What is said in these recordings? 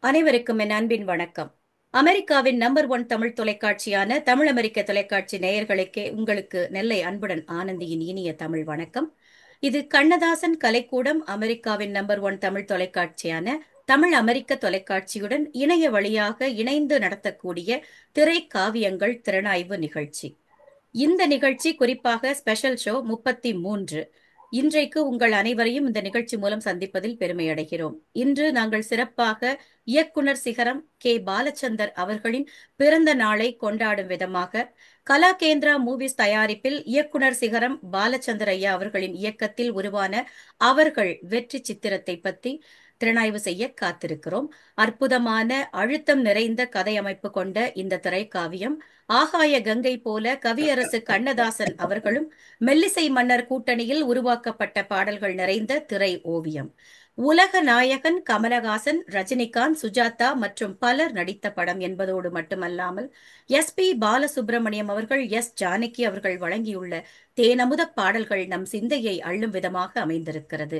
அனைவருக்கும் என் அன்பின் வணக்கம். அமெரிக்காவின் நம்பர் ஒன் தமிழ் தொலைக்காட்சியான தமிழ் அமெரிக்க தொலைக்காட்சி நேயர்களுக்கே உங்களுக்கு நெல்லை அன்புடன் ஆனந்தியின் இனிய தமிழ் வணக்கம். இது கண்ணதாசன் கலைக்கூடம் அமெரிக்காவின் நம்பர் ஒன் தமிழ் தொலைக்காட்சியான தமிழ் அமெரிக்க தொலைக்காட்சியுடன் இணைய வழியாக இணைந்து நடத்தக்கூடிய திரை காவியங்கள் திறனாய்வு நிகழ்ச்சி. இந்த நிகழ்ச்சி குறிப்பாக ஸ்பெஷல் ஷோ 33. இன்றைக்கு உங்கள் அனைவரையும் இந்த நிகழ்ச்சி மூலம் சந்திப்பதில் பெருமை அடைகிறோம். இன்று நாங்கள் சிறப்பாக இயக்குனர் சிகரம் கே பாலச்சந்தர் அவர்களின் பிறந்த நாளை கொண்டாடும் விதமாக கலாகேந்திரா மூவிஸ் தயாரிப்பில் இயக்குனர் சிகரம் பாலச்சந்தர் ஐயா அவர்களின் இயக்கத்தில் உருவான அவர்கள் வெற்றி சித்திரத்தை பற்றி திறனாய்வு செய்ய காத்திருக்கிறோம். அற்புதமான அழுத்தம் நிறைந்த கதை அமைப்பு கொண்ட இந்த திரைக்காவியம் ஆகாய கங்கை போல கவியரசு கண்ணதாசன் அவர்களும் மெல்லிசை மன்னர் கூட்டணியில் உருவாக்கப்பட்ட பாடல்கள் நிறைந்த திரை ஓவியம். உலக நாயகன் கமலஹாசன், ரஜினிகாந்த், சுஜாதா மற்றும் பலர் நடித்த படம் என்பதோடு மட்டுமல்லாமல் எஸ்.பி. பாலசுப்ரமணியம் அவர்கள், எஸ். ஜானகி அவர்கள் வழங்கியுள்ள தேனமுத பாடல்கள் நம் சிந்தையை அள்ளும் விதமாக அமைந்திருக்கிறது.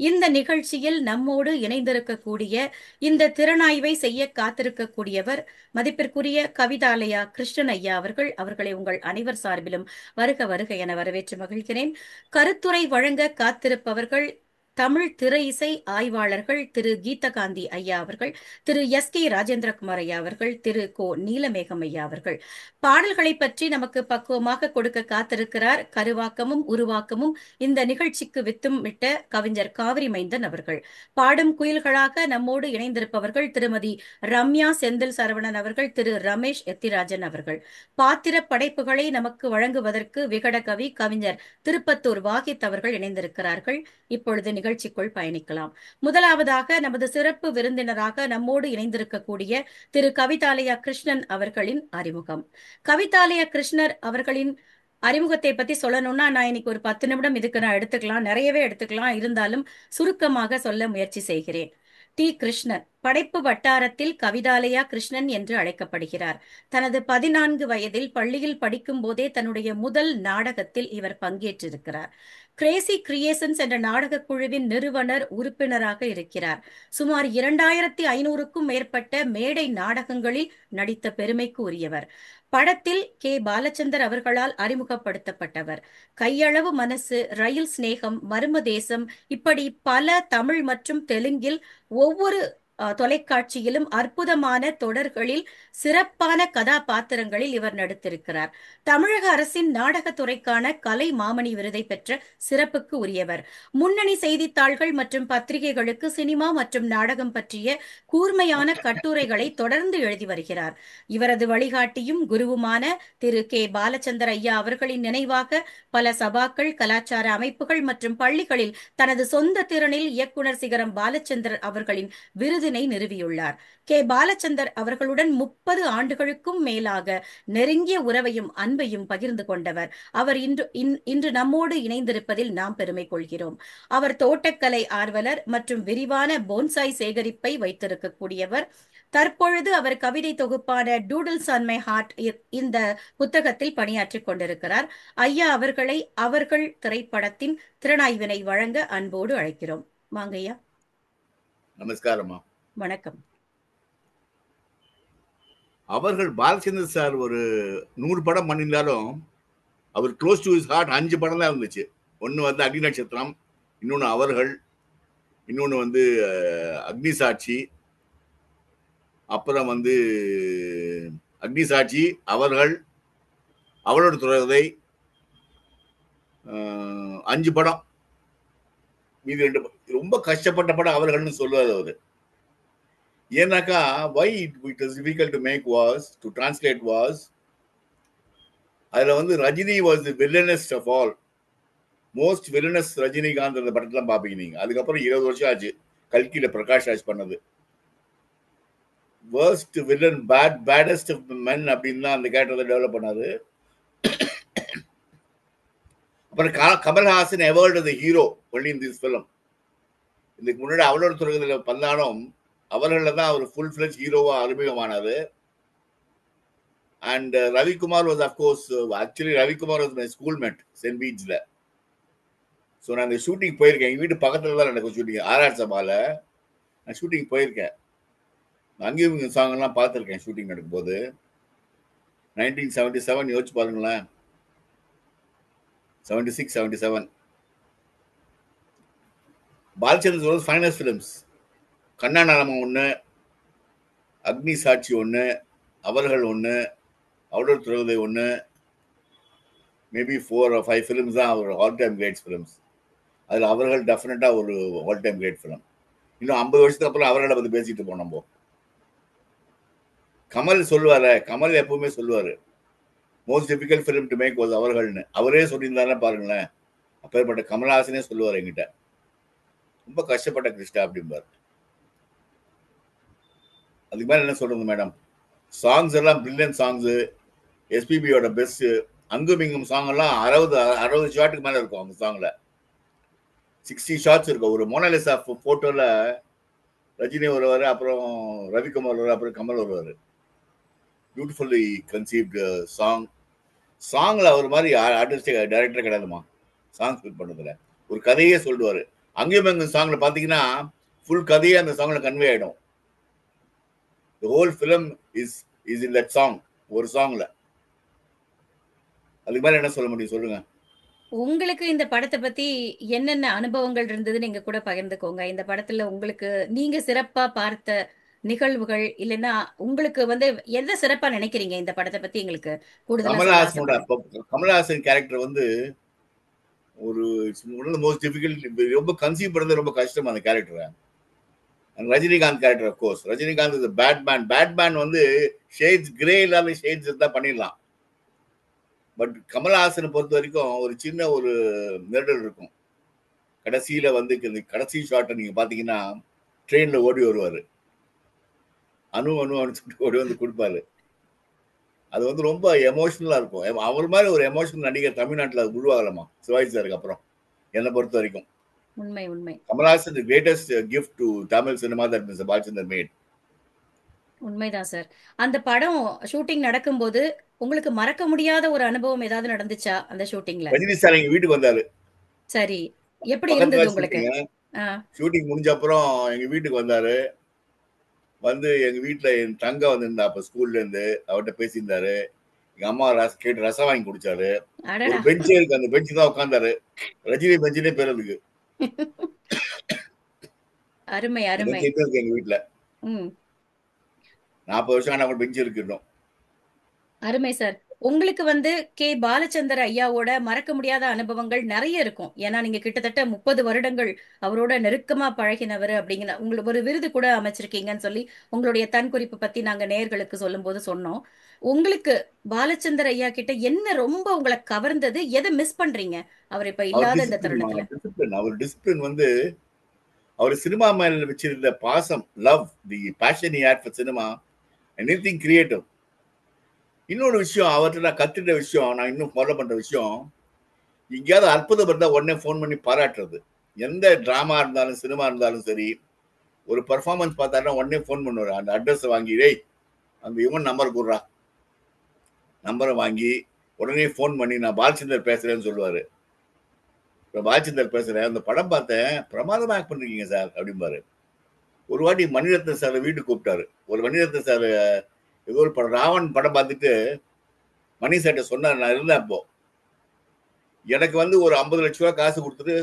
இந்த நிகழ்ச்சியில் நம்மோடு இணைந்திருக்கக்கூடிய, இந்த திறனாய்வை செய்ய காத்திருக்கக்கூடியவர் மதிப்பிற்குரிய கவிதாலயா கிருஷ்ணன் ஐயா அவர்கள். அவர்களை உங்கள் அனைவர் சார்பிலும் வருக வருக என வரவேற்று மகிழ்கிறேன். கருத்துரை வழங்க காத்திருப்பவர்கள் தமிழ் திரை இசை ஆய்வாளர்கள் திரு கீதகாந்தி ஐயா அவர்கள், திரு எஸ்.கே. ராஜேந்திரகுமார் ஐயா அவர்கள், திரு கோ. நீலமேகம் ஐயா அவர்கள். பாடல்களை பற்றி நமக்கு பக்குவமாக கொடுக்க காத்திருக்கிறார் கருவாக்கமும் உருவாக்கமும் இந்த நிகழ்ச்சிக்கு வித்தும் விட்ட கவிஞர் காவிரி மைந்தன் அவர்கள். பாடும் குயில்களாக நம்மோடு இணைந்திருப்பவர்கள் திருமதி ரம்யா செந்தில் சரவணன் அவர்கள், திரு ரமேஷ் எத்திராஜன் அவர்கள். பாத்திர படைப்புகளை நமக்கு வழங்குவதற்கு விகடகவி கவிஞர் திருப்பத்தூர் வாகித் அவர்கள் இணைந்திருக்கிறார்கள். இப்பொழுது நிகழ்ச்சிக்குள் பயணிக்கலாம். முதலாவதாக நமது சிறப்பு விருந்தினராக நம்மோடு இணைந்திருக்கக்கூடிய திரு கவிதாலயா கிருஷ்ணன் அவர்களின் அறிமுகம். கவிதாலயா கிருஷ்ணர் அவர்களின் அறிமுகத்தை பத்தி சொல்லணும்னா நான் இன்னைக்கு ஒரு 10 நிமிடம் இதுக்கு நான் எடுத்துக்கலாம், நிறையவே எடுத்துக்கலாம். இருந்தாலும் சுருக்கமாக சொல்ல முயற்சி செய்கிறேன். டி. கிருஷ்ணன் படைப்பு வட்டாரத்தில் கவிதாலயா கிருஷ்ணன் என்று அழைக்கப்படுகிறார். தனது 14 வயதில் பள்ளியில் படிக்கும் போதே தன்னுடைய முதல் நாடகத்தில் இவர் பங்கேற்றிருக்கிறார். கிரேசி கிரியேஷன்ஸ் என்ற நாடக குழுவின் நிறுவனர் உறுப்பினராக இருக்கிறார். சுமார் 2500க்கும் மேற்பட்ட மேடை நாடகங்களில் நடித்த பெருமைக்கு உரியவர். படத்தில் கே. பாலச்சந்தர் அவர்களால் அறிமுகப்படுத்தப்பட்டவர். கையளவு மனசு, ரயில் சிநேகம், மர்மதேசம், இப்படி பல தமிழ் மற்றும் தெலுங்கில் ஒவ்வொரு தொலைக்காட்சியிலும் அற்புதமான தொடர்களில் சிறப்பான கதாபாத்திரங்களில் இவர் நடித்திருக்கிறார். தமிழக அரசின் நாடகத்துறைக்கான கலை மாமணி விருதை பெற்ற சிறப்புக்கு உரியவர். முன்னணி செய்தித்தாள்கள் மற்றும் பத்திரிகைகளுக்கு சினிமா மற்றும் நாடகம் பற்றிய கூர்மையான கட்டுரைகளை தொடர்ந்து எழுதி வருகிறார். இவரது வழிகாட்டியும் குருவுமான திரு கே. பாலச்சந்தர் ஐயா அவர்களின் நினைவாக பல சபாக்கள், கலாச்சார அமைப்புகள் மற்றும் பள்ளிகளில் தனது சொந்த திறனில் இயக்குனர் சிகரம் பாலச்சந்தர் அவர்களின் விருதினை நிறுவியுள்ளார். கே. பாலச்சந்தர் அவர்களுடன் 30 ஆண்டுகளுக்கும் மேலாக நெருங்கிய உறவையும் அன்பையும் பகிர்ந்து கொண்டவர். அவர் இன்று நம்மோடு இணைந்திருப்பதில் நாம் பெருமை கொள்கிறோம். அவர் தோட்டக்கலை ஆர்வலர் மற்றும் விரிவான போன்சாய் சேகரிப்பை வைத்திருக்கக்கூடியவர். தற்பொழுது அவர் கவிதை தொகுப்பான டூடில்ஸ் ஆன் மை ஹார்ட் இந்த புத்தகத்தில் பணியாற்றிக் கொண்டிருக்கிறார். ஐயா அவர்களை அவர்கள் திரைப்படத்தின் திறனாய்வினை வழங்க அன்போடு அழைக்கிறோம். வாங்கய்யா. நமஸ்காரம்மா. வணக்கம். அவர்கள் பாலச்சந்தர் சார் ஒரு 100 படம் பண்ணியிருந்தாலும் அவர் க்ளோஸ் டு ஹிஸ் ஹார்ட் 5 படம் தான் இருந்துச்சு. ஒன்று வந்து அக்னி நட்சத்திரம், இன்னொன்று அவர்கள், இன்னொன்று வந்து அக்னி சாட்சி, அப்புறம் வந்து அக்னி சாட்சி, அவர்கள், அவளோட துறதை, 5 படம். மீது 2 ரொம்ப கஷ்டப்பட்ட படம் அவர்கள்னு சொல்லுவார் அவரு. ஏன்னாக்கா why it was difficult to make was to translate was அதுல வந்து Rajini was the villainous of all, most villainous Rajinikanth அந்த படத்துல பாப்பீங்க நீங்க. அதுக்கப்புறம் 20 வருஷம் ஆச்சு கல்கியில பிரகாஷ் ராஜ் பண்ணது. worst villain, baddest of the men அப்படின்னு தான் அந்த கேரக்டரை டெவலப் பண்ணாரு. அப்புறம் Kamal Haasan evolved as a hero only in this film. இதுக்கு முன்னாடி அவளோட துறையில பண்ணாலும் அவர்கள் தான் அவர் ஃபுல் ஃபிளெஜ் ஹீரோவா அறிமுகமானாரு. And Ravikumar was of course, actually Ravikumar was my schoolmate saint பீச்ல. ஸோ நான் இந்த ஷூட்டிங் போயிருக்கேன். எங்கள் வீட்டு பக்கத்தில் தான் நடக்கும் ஷூட்டிங், ஆர்ஆர் சபால நான் ஷூட்டிங் போயிருக்கேன். அங்கேயும் இங்க சாங் எல்லாம் பார்த்துருக்கேன் ஷூட்டிங் நடக்கும்போது. 1977 யோசிச்சு பாருங்களேன். 76, 77. Balachandran finest films. கண்ணா நலமம் ஒன்று, அக்னி சாட்சி ஒன்று, அவர்கள் ஒன்று, அவடர் துறவதை ஒன்று, மேபி 4 or 5 ஃபிலிம்ஸ் தான் ஒரு ஆல் டைம் கிரேட்ஸ் ஃபிலிம்ஸ். அதில் அவர்கள் டெஃபினட்டாக ஒரு ஆல் டைம் கிரேட் ஃபிலிம். இன்னும் 50 வருஷத்துக்கு அப்புறம் அவர்களை பற்றி பேசிட்டு போனோம். நம்ம கமல் சொல்லுவார, கமல் எப்பவுமே சொல்லுவாரு, most difficult film to make was அவர்கள்னு. அவரே சொல்லியிருந்தாருன்னா பாருங்களேன். அப்பேற்பட்ட கமல்ஹாசனே சொல்லுவார் என்கிட்ட, ரொம்ப கஷ்டப்பட்ட கிருஷ்ணா அப்படிம்பார். அதுக்கு மேல என்ன சொல்றது மேடம்? சாங்ஸ் எல்லாம் பிரில்லியன்ட் சாங்ஸ். எஸ்பிபியோட பெஸ்ட். அங்கும் இங்கும் சாங் எல்லாம் 60 ஷாட்டுக்கு மேல இருக்கும் அந்த சாங்ல. 60 ஷாட்ஸ் இருக்கும். ஒரு மோனாலிசா போட்டோல ரஜினி வருவாரு, அப்புறம் ரவிக்குமார் வருவாரு, அப்புறம் கமல் வருவாரு. Beautifully conceived song. சாங்ல ஒரு மாதிரி ஆர்டிஸ்ட் டைரக்டர் கிடையாதுமா சாங் ஃபில் பண்ணதுல. ஒரு கதையே சொல்லுவாரு. அங்கேயும் எங்க சாங்ல பாத்தீங்கன்னா ஃபுல் கதையே அந்த சாங்ல கன்வே ஆயிடும். The whole film is in that song. ஒரு சாங்ல. அதுக்கு மேல என்ன சொல்ல முடியும் சொல்லுங்க? உங்களுக்கு இந்த படத்தை பத்தி என்னென்ன அனுபவங்கள் இருந்ததுன்னு எங்க கூட பகிர்ந்துக்கோங்க. இந்த படத்துல உங்களுக்கு நீங்க சிறப்பா பார்த்த நிகழ்வுகள், இல்லைன்னா உங்களுக்கு வந்து எதை சிறப்பா நினைக்கிறீங்க இந்த படத்தை பத்தி எங்களுக்கு கூடுதலா சொல்ல கமல்ஹாசனோட ஆசைப்படுறீங்க. கமல்ஹாசன் கேரக்டர் வந்து ஒரு மோஸ்ட் டிஃபிகல்ட். ரொம்ப கன்சீவ் பண்ணது ரொம்ப கஷ்டம் அந்த கேரக்டரை. Rajinikanth character of course. Rajinikanth is Batman. Batman வந்து ஷேட்ஸ் கிரே இல்லாத ஷேட்ஸ் இருந்தா பண்ணிடலாம். பட் கமல்ஹாசனை பொறுத்த வரைக்கும் ஒரு சின்ன ஒரு நெருடல் இருக்கும். கடைசியில வந்து கடைசி ஷாட்டை நீங்க பாத்தீங்கன்னா ட்ரெயின்ல ஓடி வருவாரு. அணு அணு அனுப்பிச்சுட்டு ஓடி வந்து கொடுப்பாரு. அது வந்து ரொம்ப எமோஷனலா இருக்கும். அவர் மாதிரி ஒரு எமோஷனல் நடிகர் தமிழ்நாட்டில் அது உருவாகலாமா சிவாஜி சாருக்கு அப்புறம், என்னை பொறுத்த வரைக்கும். உண்மை உண்மை Kamal Haasan the greatest gift to Tamil cinema that Mr Balachander made. உண்மைதான் சார். அந்த படம் ஷூட்டிங் நடக்கும்போது உங்களுக்கு மறக்க முடியாத ஒரு அனுபவம் ஏதாவது நடந்துச்சா அந்த ஷூட்டிங்ல? ரஜினி சார் எங்க வீட்டுக்கு வந்தாரு. சரி, எப்படி பக்கத்துல இருந்தது உங்களுக்கு? ஷூட்டிங். ஆ, ஷூட்டிங் முடிஞ்ச அப்புறம் எங்க வீட்டுக்கு வந்தாரு. வந்து எங்க வீட்டுல என் தங்க வந்திருந்தா அப்ப ஸ்கூல்ல இருந்து. அவர்கிட்ட பேசியிருந்தாரு. எங்க அம்மா கேட்டு ரசம் வாங்கி குடிச்சாரு. ஒரு அடடா. பெஞ்சே இருக்கு, அந்த பெஞ்சு தான் உட்கார்ந்தாரு. ரஜினி பெஞ்சுனே பேர் அதுக்கு. அருமை அருமை. எனக்கு இருக்கு எங்க வீட்டுல. ம் 40 வருஷம் ஆனா பெஞ்சு இருக்கு இன்னும். அருமை சார். உங்களுக்கு வந்து கே பாலச்சந்தர் ஐயாவோட மறக்க முடியாத அனுபவங்கள் நிறைய இருக்கும். ஏன்னா நீங்க கிட்டத்தட்ட 30 வருடங்கள் அவரோட நெருக்கமா பழகினவர் அப்படிங்கிற உங்களுக்கு ஒரு விருது கூட அமைச்சிருக்கீங்கன்னு சொல்லி உங்களுடைய தன் குறிப்பு பத்தி நாங்க நேயர்களுக்கு சொல்லும்போது சொன்னோம். உங்களுக்கு பாலச்சந்தர் ஐயா கிட்ட என்ன ரொம்ப உங்களை கவர்ந்தது? எதை மிஸ் பண்றீங்க அவர் இப்ப அவர் இல்லாத இந்த டிசிப்ளின். தருணத்துல? அவர் டிசிப்ளின் வந்து அவர் சினிமா மேல வச்சிருந்த பாசம், love, the passion he had for cinema, anything creative. இன்னொரு விஷயம் அவர்கிட்ட நான் கத்துட்ட விஷயம், நான் இன்னும் ஃபாலோ பண்ற விஷயம், எங்கேயாவது அற்புதம் இருந்தா உடனே ஃபோன் பண்ணி பாராட்டுறது. எந்த டிராமா இருந்தாலும் சினிமா இருந்தாலும் சரி, ஒரு பர்ஃபார்மன்ஸ் பார்த்தாருன்னா உடனே ஃபோன் பண்ணுவாரு. அந்த அட்ரஸ் வாங்கி, டேய் அந்த இவன் நம்பர் கொடுறா. நம்பரை வாங்கி உடனே ஃபோன் பண்ணி நான் பாலச்சந்தர் பேசுறேன்னு சொல்லுவாரு. பாலச்சந்தர் பேசுறேன், அந்த படம் பார்த்தேன், பிரமாதமா ஆக்ட் பண்ணிருக்கீங்க சார் அப்படிம்பாரு. ஒரு வாட்டி மணிரத்ன சார் வீட்டுக்கு கூப்பிட்டாரு. ஒரு மணிரத்ன சார் ஏதோ ஒரு படம் ராவன் படம் பார்த்துட்டு மணி சார்ட்ட சொன்னார். நான் இருந்தேன் அப்போ. எனக்கு வந்து ஒரு 50 லட்ச ரூபா காசு கொடுத்துட்டு,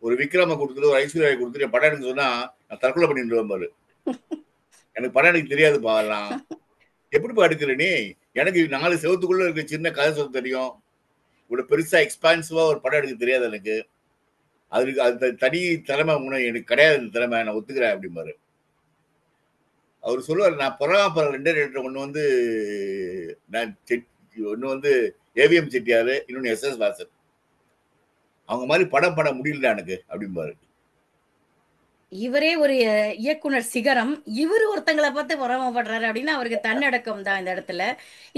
ஒரு விக்ரம கொடுத்துட்டு, ஒரு ஐஸ்வர்யா கொடுத்துட்டு படம் எடுக்க சொன்னா நான் தற்கொலை பண்ணிட்டு பாரு. எனக்கு படம் எனக்கு தெரியாதுப்பா. நான் எப்படிப்பா எடுக்கிற நீ? எனக்கு 4 செவத்துக்குள்ள இருக்க சின்ன கதை சொல்ல தெரியும். இவ்வளவு பெருசா எக்ஸ்பான்சிவா ஒரு படம் எடுக்க தெரியாது எனக்கு. அதுக்கு அது தனி திறமை எனக்கு கிடையாது. இந்த திறமை நான் ஒத்துக்கிறேன் அப்படிம்பாரு. அவர் சொல்லுவார், நான் பொறாமப்படுற 2 டேரக்டர். ஒன்று வந்து ஒன்று வந்து ஏவிஎம் செட்டியாரு, இன்னொன்று எஸ் எஸ் வாசன். அவங்க மாதிரி படம் பண்ண முடியல எனக்கு அப்படிம்பாரு. இவரே ஒரு இயக்குனர் சிகரம். இவரு ஒருத்தங்களை பார்த்து பொறாமப்படுறாரு அப்படின்னா அவருக்கு தன்னடக்கம் தான் இந்த இடத்துல.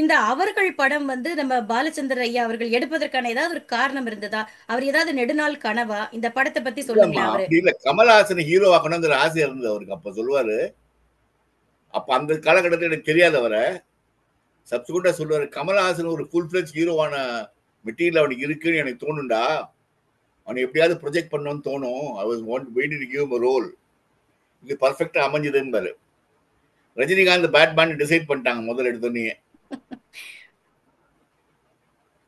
இந்த அவர்கள் படம் வந்து நம்ம பாலச்சந்தர் ஐயா அவர்கள் எடுப்பதற்கான ஏதாவது ஒரு காரணம் இருந்ததா? அவர் ஏதாவது நெடுநாள் கனவா? இந்த படத்தை பத்தி இல்லம்மா சொல்லுங்களேன். அவரு அப்படி இல்ல. கமல்ஹாசன் ஹீரோ ஆக்கணுங்கிற ஆசை இருந்தது அவருக்கு. அப்ப சொல்லுவாரு. அப்ப அந்த காலகட்டத்தில் எனக்கு தெரியாது அவரை. சப்சிக்வெண்டா சொல்லுவாரு, கமல்ஹாசன் ஒரு ஃபுல் ஃபிளெஜ் ஹீரோவான மெட்டீரியல் அவனுக்கு இருக்குன்னு எனக்கு தோணுண்டா. அவனை எப்படியாவது ப்ரொஜெக்ட் பண்ணணும்னு தோணும். I was want waiting to give him a role. இது பர்ஃபெக்ட்டா அமைஞ்சதுன்னு. ரஜினிகாந்த் பேட்மேன் டிசைட் பண்ணிட்டாங்க முதல்ல எடுத்தோன்னே.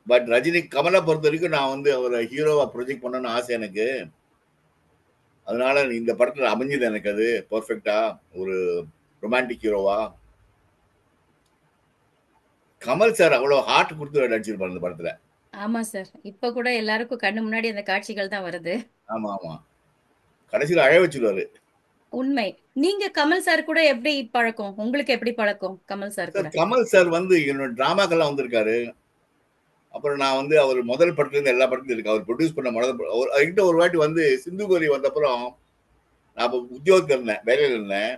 பட் ரஜினி கமலை பொறுத்த வரைக்கும் நான் வந்து அவரை ஹீரோவா ப்ரொஜெக்ட் பண்ணணும்னு ஆசை எனக்கு. அதனால இந்த படத்துல அமைஞ்சது எனக்கு அது பெர்ஃபெக்டா ஒரு ரொமான்டிக் ஹீரோவா. கமல் சார் அவ்வளவு ஹார்ட் கொடுத்து நடிச்சிருப்பாரு இந்த படத்துல. ஆமா சார். இப்ப கூட எல்லாருக்கும் கண்ணு முன்னாடி அந்த காட்சிகள் தான் வருது. ஆமா ஆமா, கடைசியில அழ வச்சிருவாரு. உண்மை. நீங்க கமல் சார் கூட எப்படி பழக்கம்? உங்களுக்கு எப்படி பழக்கம் கமல் சார் சார் கூட? கமல் சார் வந்து என்னோட டிராமாக்கெல்லாம் வந்திருக்காரு. அப்புறம் நான் வந்து அவர் முதல் படத்துல இருந்து எல்லா படத்துலயும் இருக்கு. அவர் ப்ரொடியூஸ் பண்ண முதல் அவர்கிட்ட ஒரு வாட்டி வந்து சிந்து கோரி வந்தப்புறம் நான் இப்போ உத்தியோகத்தில் இருந்தேன், வேலையில் இருந்தேன்.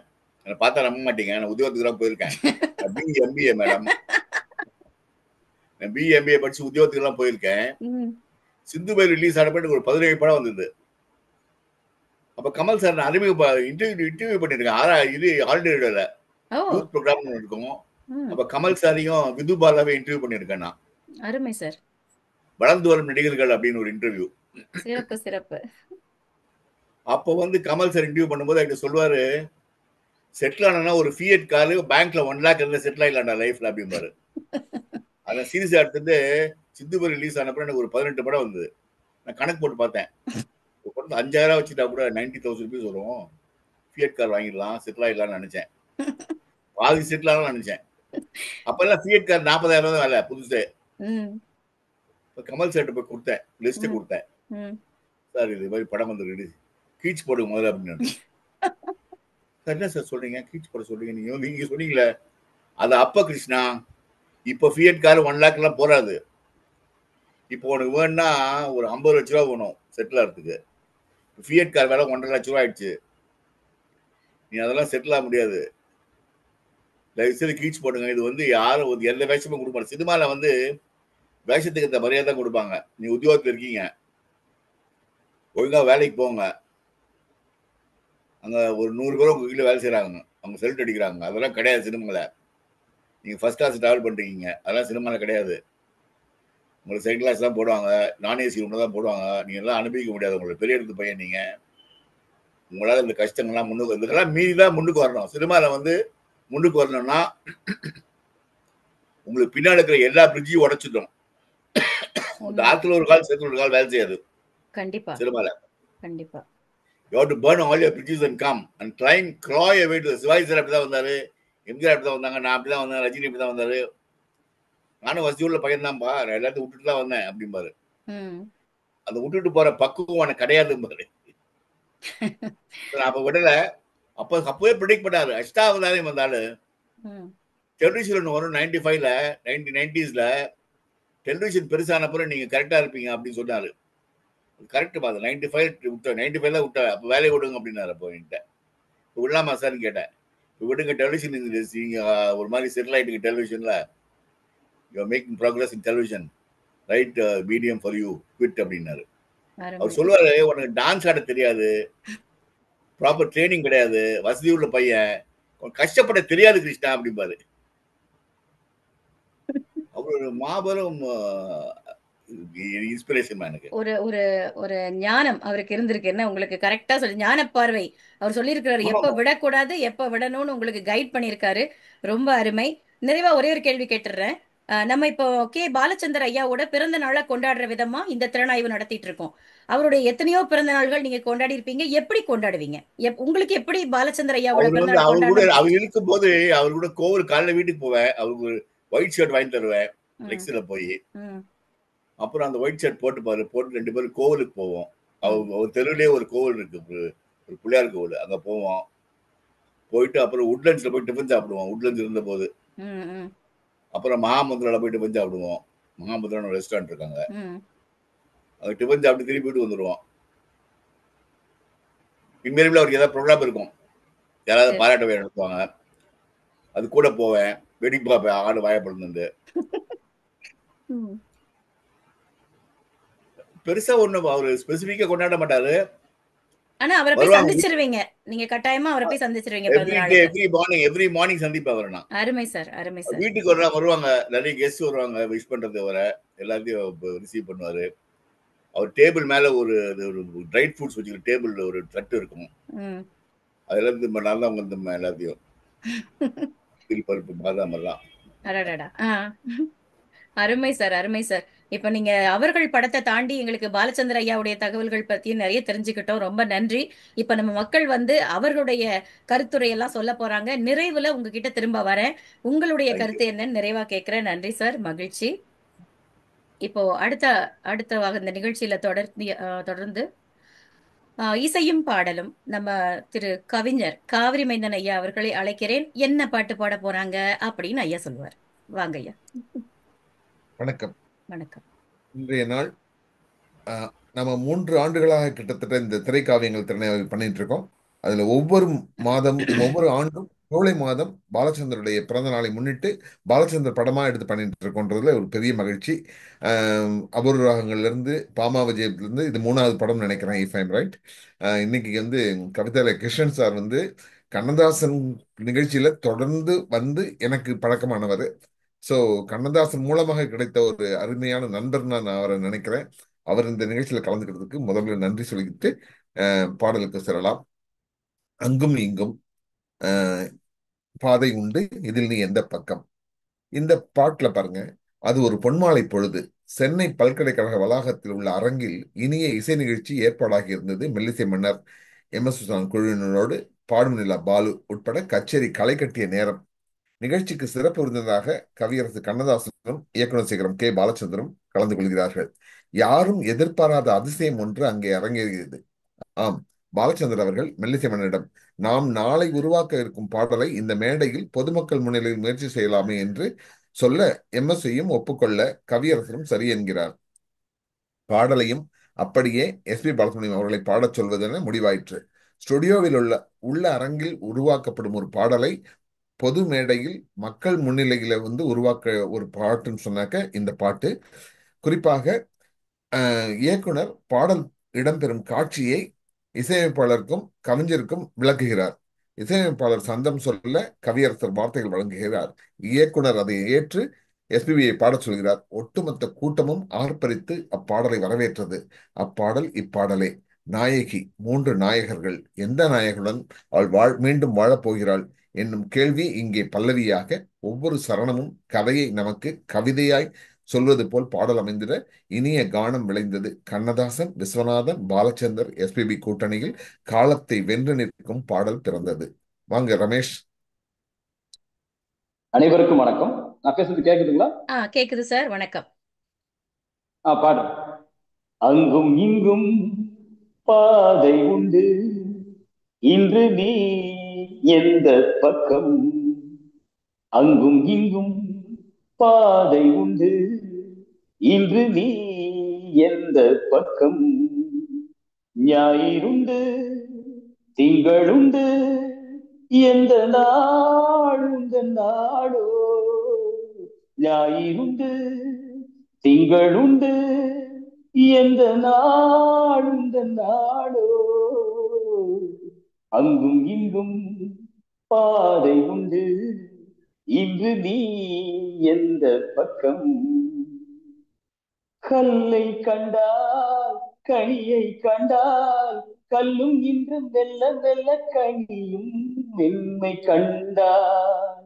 என்னை பார்த்தா நம்ப மாட்டீங்க, நான் உத்தியோகத்துக்கு தான் போயிருக்கேன். பிஎம்பிஏ மேடம், நான் பிஎம்பிஏ படிச்சு உத்தியோகத்துக்கு எல்லாம் போயிருக்கேன். சிந்து கோரி ரிலீஸ் ஆன பிறகு ஒரு 17 படம் வந்தது. அப்ப கமல் சார் நான் இன்டர்வியூ பண்ணிருக்கேன். இது ஹாலிடேல யூத் ப்ரோக்ராம் இருக்கும். அப்ப கமல் சாரையும் விது பாலாவே இன்டர்வியூ பண்ணிருக்கேன் நான். அருமை சார். வளர்ந்து வரும் நடிகர்கள் அப்படின்னு ஒரு இன்டர்வியூ. சிறப்பு சிறப்பு. அப்போ வந்து கமல் சார் இன்டர்வியூ பண்ணும்போது என்கிட்ட சொல்லுவாரு, செட்டில் ஆனா ஒரு ஃபியட் காரு பேங்க்ல 1 lakh இருந்தா செட்டில் ஆயிடலாம்டா லைஃப்ல அப்படிம்பாரு. அதை சீரியஸா எடுத்துட்டு சித்துபுரி ரிலீஸ் ஆனப்பறம் எனக்கு ஒரு 18 படம் வந்தது. நான் கணக்கு போட்டு பார்த்தேன். ஒரு படத்தை 5000 வச்சுட்டா கூட 90,000 ருபீஸ் வரும். ஃபியட் கார் வாங்கிடலாம், செட்டில் ஆயிடலாம்னு நினைச்சேன். பாதி செட்டில் ஆகலாம் நினைச்சேன். அப்பெல்லாம் ஃபியட் கார் 40,000 தான் வேலை புதுசு. கமல் சார்ட்ட போய் கொடுத்தேன், லிஸ்ட் கொடுத்தேன். சார் இது மாதிரி படம் வந்து கீச் போடுங்க முதல்ல அப்படின்னு. சார் என்ன சார் சொல்றீங்க, கீச் போட சொல்றீங்க, நீங்க சொன்னீங்களே அது அப்ப கிருஷ்ணா. இப்ப ஃபியட் கார் 1 lakh எல்லாம் போறாது. இப்போ உனக்கு வேணும்னா ஒரு 50 லட்ச ரூபா வேணும் செட்டில் ஆகிறதுக்கு. ஃபியட் கார் வேலை 1.5 லட்ச ரூபா ஆயிடுச்சு. நீ அதெல்லாம் செட்டில் ஆக முடியாது. தயவுசெய்து கீச் போடுங்க. இது வந்து யாரும் எந்த வேஷமும் கொடுக்க மாட்டாங்க. சினிமால வந்து வேஷத்துக்கு இந்த மரியாதை தான் கொடுப்பாங்க. நீ உத்தியோகத்தில் இருக்கீங்க, ஒழுங்கா வேலைக்கு போங்க. அங்க ஒரு 100 பேர் உங்க கீழே வேலை செய்யறாங்க, அவங்க செல்ட் அடிக்கிறாங்க. அதெல்லாம் கிடையாது சினிமால. நீங்க ஃபர்ஸ்ட் கிளாஸ் டிராவல் பண்றீங்க, அதெல்லாம் சினிமால கிடையாது. உங்களுக்கு செகண்ட் கிளாஸ் தான் போடுவாங்க, நான் ஏசி ரூம்ல தான் போடுவாங்க. நீங்க எல்லாம் அனுபவிக்க முடியாது. உங்களுக்கு பெரிய இடத்து பையன் நீங்க, உங்களால இந்த கஷ்டங்கள்லாம் முன்னுக்கு இதெல்லாம் மீறி தான் முன்னுக்கு வரணும். சினிமால வந்து முன்னுக்கு வரணும்னா உங்களுக்கு பின்னாடி இருக்கிற எல்லா பிரிட்ஜையும் உடைச்சிடும். ஆத்துல ஒரு கால் சேர்த்து ஒரு கால் வேலை செய்யாது கண்டிப்பா சினிமால. கண்டிப்பா. You have to burn all your bridges and come and try and claw your way to the. Sivaji sir அப்படிதான் வந்தாரு, எம்ஜிஆர் அப்படிதான் வந்தாங்க, நான் அப்படிதான் வந்தேன், ரஜினி அப்படிதான் வந்தாரு. நானும் வசதி உள்ள பையன் தான்ப்பா, நான் எல்லாத்தையும் விட்டுட்டு தான் வந்தேன் அப்படிம்பாரு. அந்த விட்டுட்டு போற பக்குவம் எனக்கு கிடையாதும்பாரு. அப்ப விடல. அப்பவே ப்ரிடிக்ட் பண்ணாரு. அஷ்டாவதானே வந்தாரு. டெலிவிஷன் வரும் 95ல 90s டெலிவிஷன் பெருசான பிறகு நீங்க கரெக்டா இருப்பீங்க அப்படின்னு சொன்னாரு. கரெக்ட் பாது 95 தான் விட்டாரு. அப்ப வேலையை விடுங்க அப்படின்னாரு. அப்போ என்கிட்ட விடலாமா சார்னு கேட்டேன். விடுங்க, டெலிவிஷன் நீங்க ஒரு மாதிரி செட்டில் ஆயிட்டுங்க டெலிவிஷன்ல, you are making progress in television, right medium for you, quit அப்படின்னாரு. அவர் சொல்லுவாரு, உனக்கு டான்ஸ் ஆட தெரியாது, ப்ராப்பர் ட்ரைனிங் கிடையாது, வசதி உள்ள பையன், கஷ்டப்பட தெரியாது கிருஷ்ணா அப்படிம்பாரு. அவர் ஒரு மாபெரும் இன்ஸ்பிரேஷன் எனக்கு. ஒரு ஒரு ஒரு ஞானம் அவருக்கு இருந்திருக்கு. என்ன உங்களுக்கு கரெக்டா சொல்லி ஞான பார்வை. அவர் சொல்லியிருக்கிறாரு எப்ப விடக்கூடாது, எப்ப விடணும்னு உங்களுக்கு கைட் பண்ணியிருக்காரு. ரொம்ப அருமை. நிறைவா ஒரே ஒரு கேள்வி கேட்டுடுறேன். நம்ம இப்போ கே பாலச்சந்தர் ஐயாவோட பிறந்த நாளை கொண்டாடுற விதமா இந்த திறனாய்வு நடத்திட்டு இருக்கோம். அவருடைய எத்தனையோ பிறந்த நாள்கள் நீங்க கொண்டாடி இருப்பீங்க. எப்படி கொண்டாடுவீங்க? உங்களுக்கு எப்படி பாலச்சந்தர் ஐயாவோட பிறந்த நாள் கொண்டாடுறது? அவர் இருக்கும் போது அவர் கூட கோவில் காலைல வீட்டுக்கு போவேன். அவருக்கு ஒயிட் ஷர்ட் வாங்கி தருவேன் லெக்ஸ்ல போய். அப்புறம் அந்த ஒயிட் ஷர்ட் போட்டு 2 பேரும் கோவிலுக்கு போவோம். அவர் தெருவிலேயே ஒரு கோவில் இருக்கு, ஒரு பிள்ளையார் கோவில். அங்க போவோம். போயிட்டு அப்புறம் உட்லண்ட்ஸ்ல போய் டிஃபன் சாப்பிடுவோம், உட்லண்ட்ஸ் இருந்த போது. அப்புறம் மகாமந்திரால போய் டிஃபன் சாப்பிடுவோம். மகாமந்திரான ரெஸ்டாரண்ட் இருக்காங்க, அங்க டிஃபன் சாப்பிட்டு திரும்பி வீட்டு வந்துருவோம். இனிமேல் அவருக்கு ஏதாவது ப்ரோக்ராம் இருக்கும், யாராவது பாராட்ட வேலை நடத்துவாங்க, அது கூட போவேன், வேடிக்கை பார்ப்பேன், ஆடு வாயப்படுந்து. பெருசா ஒண்ணு அவரு ஸ்பெசிபிக்கா கொண்டாட மாட்டாரு. ஆனா அவரை போய் சந்திச்சிருவீங்க, நீங்க கட்டாயமா அவரை போய் சந்திச்சிருவீங்க. எவ்ரி மார்னிங் சந்திப்பா அவரை. அருமை சார், அருமை சார். வீட்டுக்கு வருவாங்க, நிறைய கெஸ்ட் வருவாங்க, விஷ் பண்றது வர எல்லாத்தையும் ரிசீவ் பண்ணுவாரு. அவர் டேபிள் மேல ஒரு ட்ரை ஃப்ரூட்ஸ் வச்சுக்கிற டேபிள் ஒரு தட்டு இருக்கும், அதுல இருந்து நல்லா வந்து எல்லாத்தையும் பருப்பு பாதாம் எல்லாம். அடடடா. அருமை சார், அருமை சார். இப்ப நீங்க அவர்கள் படத்தை தாண்டி எங்களுக்கு பாலச்சந்தர் ஐயாவுடைய தகவல்கள் பத்தியும் நிறைய தெரிஞ்சுக்கிட்டோம். ரொம்ப நன்றி. இப்ப நம்ம மக்கள் வந்து அவர்களுடைய கருத்துரை எல்லாம் சொல்ல போறாங்க. நிறைவுல உங்ககிட்ட திரும்ப வரேன். உங்களுடைய தேங்க்யூ. கருத்து என்னன்னு நிறைவா கேட்கிறேன். நன்றி சார், மகிழ்ச்சி. இப்போ அடுத்த அடுத்த இந்த நிகழ்ச்சியில தொடர்ந்து இசையும் பாடலும் நம்ம திரு கவிஞர் காவிரி மைந்தன் ஐயா அவர்களை அழைக்கிறேன். என்ன பாட்டு பாட போறாங்க அப்படின்னு ஐயா சொல்லுவார். வாங்க ஐயா. வணக்கம். வணக்கம். இன்றைய நாள் நம்ம 3 ஆண்டுகளாக கிட்டத்தட்ட இந்த திரைக்காவியங்கள் திறனை பண்ணிட்டு இருக்கோம். அதுல ஒவ்வொரு ஆண்டும் ஜூலை மாதம் பாலச்சந்தருடைய பிறந்த நாளை முன்னிட்டு பாலச்சந்தர் படமா எடுத்து பண்ணிட்டு இருக்கோன்றதுல ஒரு பெரிய மகிழ்ச்சி. அபூர்வ ராகங்கள்ல இருந்து பாமா விஜயத்துல இருந்து இது 3வது படம் நினைக்கிறேன், இஃப் ஐம் ரைட். இன்னைக்கு வந்து கவிதாலய கிருஷ்ணன் சார் வந்து கண்ணதாசன் நிகழ்ச்சியில தொடர்ந்து வந்து எனக்கு பழக்கமானவர். ஸோ கண்ணதாசன் மூலமாக கிடைத்த ஒரு அருமையான நண்பர் நான் அவரை நினைக்கிறேன். அவர் இந்த நிகழ்ச்சியில கலந்துக்கிறதுக்கு முதல்ல நன்றி சொல்லிக்கிட்டு பாடலுக்கு செல்லலாம். அங்கும் இங்கும் பாதை உண்டு, இதில் நீ எந்த பக்கம். இந்த பாட்டுல பாருங்க, அது ஒரு பொன்மாலை பொழுது சென்னை பல்கலைக்கழக வளாகத்தில் உள்ள அரங்கில் இனிய இசை நிகழ்ச்சி ஏற்பாடாகி இருந்தது. மெல்லிசை மன்னர் எம்.எஸ். சுசான் குழுவினரோடு பாடும் நிலா பாலு உட்பட கச்சேரி களை கட்டிய நேரம். நிகழ்ச்சிக்கு சிறப்பு விருந்தினராக கவியரசு கண்ணதாசனும் இயக்குனர் சிகரம் கே. பாலச்சந்தரும் கலந்து கொள்கிறார்கள். யாரும் எதிர்பாராத அதிசயம் ஒன்று அங்கே அரங்கேறியது. ஆம், பாலச்சந்தர் அவர்கள் மெல்லிசை மன்னரிடம், நாம் நாளை உருவாக்க இருக்கும் பாடலை இந்த மேடையில் பொதுமக்கள் முன்னிலையில் முயற்சி செய்யலாமே என்று சொல்ல எம்.எஸ்.ஐயும் ஒப்புக்கொள்ள கவியரசரும் சரி என்கிறார். பாடலையும் அப்படியே எஸ்.பி. பாலசுப்ரமணியம் அவர்களை பாடச் சொல்வதென முடிவாயிற்று. ஸ்டுடியோவில் உள்ள அரங்கில் உருவாக்கப்படும் ஒரு பாடலை பொது மேடையில் மக்கள் முன்னிலையில வந்து உருவாக்க ஒரு பாட்டுன்னு சொன்னாக்க இந்த பாட்டு. குறிப்பாக இயக்குனர் பாடல் இடம்பெறும் காட்சியை இசையமைப்பாளருக்கும் கவிஞருக்கும் விளக்குகிறார். இசையமைப்பாளர் சந்தம் சொல்ல கவியரசர் வார்த்தைகள் வழங்குகிறார். இயக்குனர் அதை ஏற்று எஸ்பிபியை பாடச் சொல்கிறார். ஒட்டுமொத்த கூட்டமும் ஆர்ப்பரித்து அப்பாடலை வரவேற்றது. அப்பாடல் இப்பாடலே. நாயகி 3 நாயகர்கள். எந்த நாயகனுடன் அவள் மீண்டும் வாழப் போகிறாள் என்னும் கேள்வி இங்கே பல்லவியாக, ஒவ்வொரு சரணமும் கதையை நமக்கு கவிதையாய் சொல்வது போல் பாடல் அமைந்திட இனிய கானம் விளைந்தது. கண்ணதாசன், விஸ்வநாதன், பாலச்சந்தர், எஸ்பிபி கூட்டணியில் காலத்தை வென்று நிற்கும் பாடல் பிறந்தது. வாங்க ரமேஷ். அனைவருக்கும் வணக்கம். நான் பேசுறது கேக்குதுங்களா? கேக்குது சார், வணக்கம். பாடு. அங்கும் இங்கும் பாதை உண்டு, இன்று நீ எந்த பக்கம். அங்கும் இங்கும் பாதை உண்டு, இன்று நீ எந்த பக்கம். ஞாயிறுண்டு திங்களுண்டு, எந்த நாளுந்த நாடோ. ஞாயிறுண்டு திங்களுண்டு, எந்த நாளுந்த நாடோ. அங்கும் இங்கும் பாதை உண்டு, இன்று நீ எந்த பக்கம். கல்லை கண்டால் கனியை கண்டால், கல்லும் இன்று மெல்ல மெல்ல கனியும் மென்மை கண்டால்.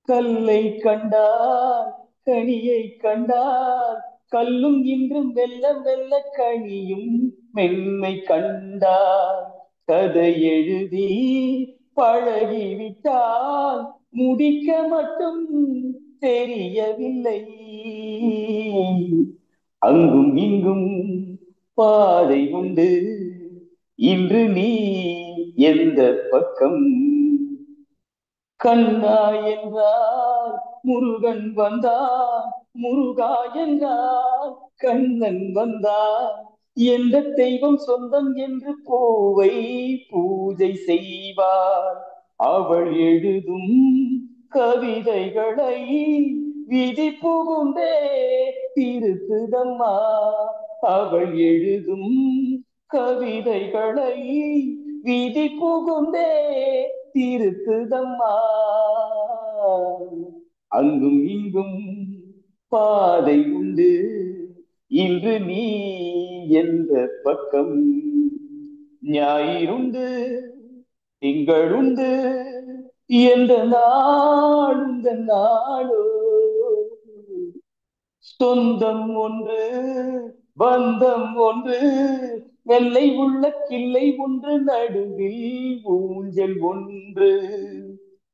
கல்லை கண்டால் கனியை கண்டால், கல்லும் இன்று மெல்ல மெல்ல கனியும் மென்மை கண்டால். கதை எழுதி பழகிவிட்டால் முடிக்க மட்டும் தெரியவில்லை. அங்கும் இங்கும் பாதை உண்டு, இன்று நீ எந்த பக்கம். கண்ணா என்றால் முருகன் வந்தான், முருகா என்றால் கண்ணன் வந்தான். எந்த தெய்வம் சொந்தம் என்று பூவை பூஜை செய்வார். அவள் எழுதும் கவிதைகளை விதி புகுந்தே திருத்துதம்மா. அவள் எழுதும் கவிதைகளை விதி புகுந்தே திருத்துதம்மா. அங்கும் இங்கும் பாதை உண்டு, இன்று நீ எந்த பக்கம். ஞாயிறுண்டு திங்களுண்டு, எந்த நாள் இந்த நாளோ சொந்தம் ஒன்று பந்தம் ஒன்று வெள்ளை உள்ள கிள்ளை ஒன்று நடுவில் ஊஞ்சல் ஒன்று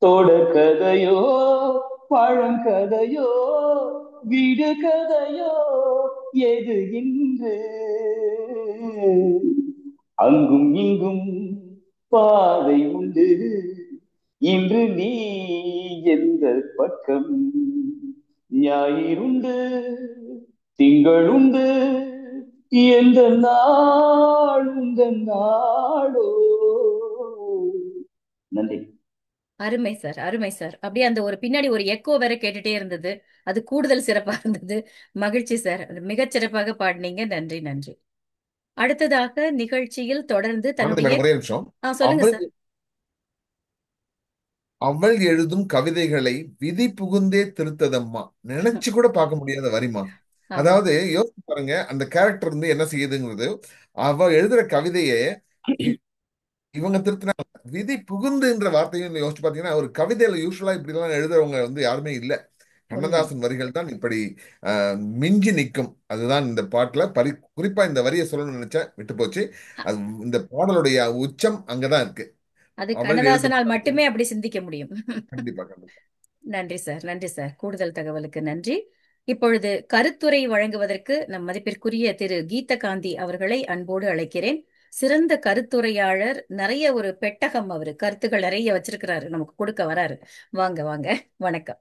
தொடர் கதையோ பழங்கதையோ வீடு கதையோ எது இன்று அங்கும் இங்கும் பாதை உண்டு இன்று நீ எந்த பக்கம் ஞாயிறுண்டு திங்களுண்டு எந்த நாள் இந்த நாளோ. நன்றி. அருமை சார், அருமை சார். அப்படியே அந்த ஒரு பின்னாடி ஒரு எக்கோ வேற கேட்டுட்டே இருந்தது. அது கூடுதல் சிறப்பா இருந்தது. மகிழ்ச்சி சார். மிகச் சிறப்பாக பாடினீங்க. நன்றி, நன்றி. அடுத்ததாக நிகழ்ச்சியில் தொடர்ந்து ஆனந்தி தன்னுடைய மேடம் ஒரே நிமிஷம். சொல்லுங்க அவள் சார். அவள் எழுதும் கவிதைகளை விதி புகுந்தே திருத்ததம்மா. நினைச்சு கூட பார்க்க முடியாத வரிமா. ஆமா, அதாவது யோசிச்சு பாருங்க, அந்த கேரக்டர் வந்து என்ன செய்யுதுங்கிறது. அவ எழுதுற கவிதையை இ- இவங்க திருத்தினாங்க. விதி புகுந்துன்ற வார்த்தையும் யோசிச்சு பார்த்தீங்கன்னா, ஒரு கவிதையில யூஸ்வலா இப்படி எல்லாம் எழுதுறவங்க வந்து யாருமே இல்ல. உண்மை. கண்ணதாசன் வரிகள் தான் இப்படி மிஞ்சி நிற்கும். அதுதான் இந்த பாட்டுல குறிப்பா இந்த வரியை சொல்லணும்னு நினைச்சேன், விட்டு போச்சு. அ- அது இந்த பாடலுடைய உச்சம் அங்கதான் இருக்கு. அது அவள் எழுதும் கண்ணதாசனால் கவிதை. மட்டுமே அப்படி சிந்திக்க முடியும். கண்டிப்பா கண்டிப்பா. நன்றி சார், நன்றி சார். கூடுதல் தகவலுக்கு நன்றி. இப்பொழுது கருத்துரை வழங்குவதற்கு நம் மதிப்பிற்குரிய திரு கீதகாந்தி அவர்களை அன்போடு அழைக்கிறேன். சிறந்த கருத்துரையாளர். நிறைய ஒரு பெட்டகம், அவரு கருத்துக்கள் நிறைய வச்சிருக்கிறாரு, நமக்கு கொடுக்க வராரு. வாங்க வாங்க. வணக்கம்.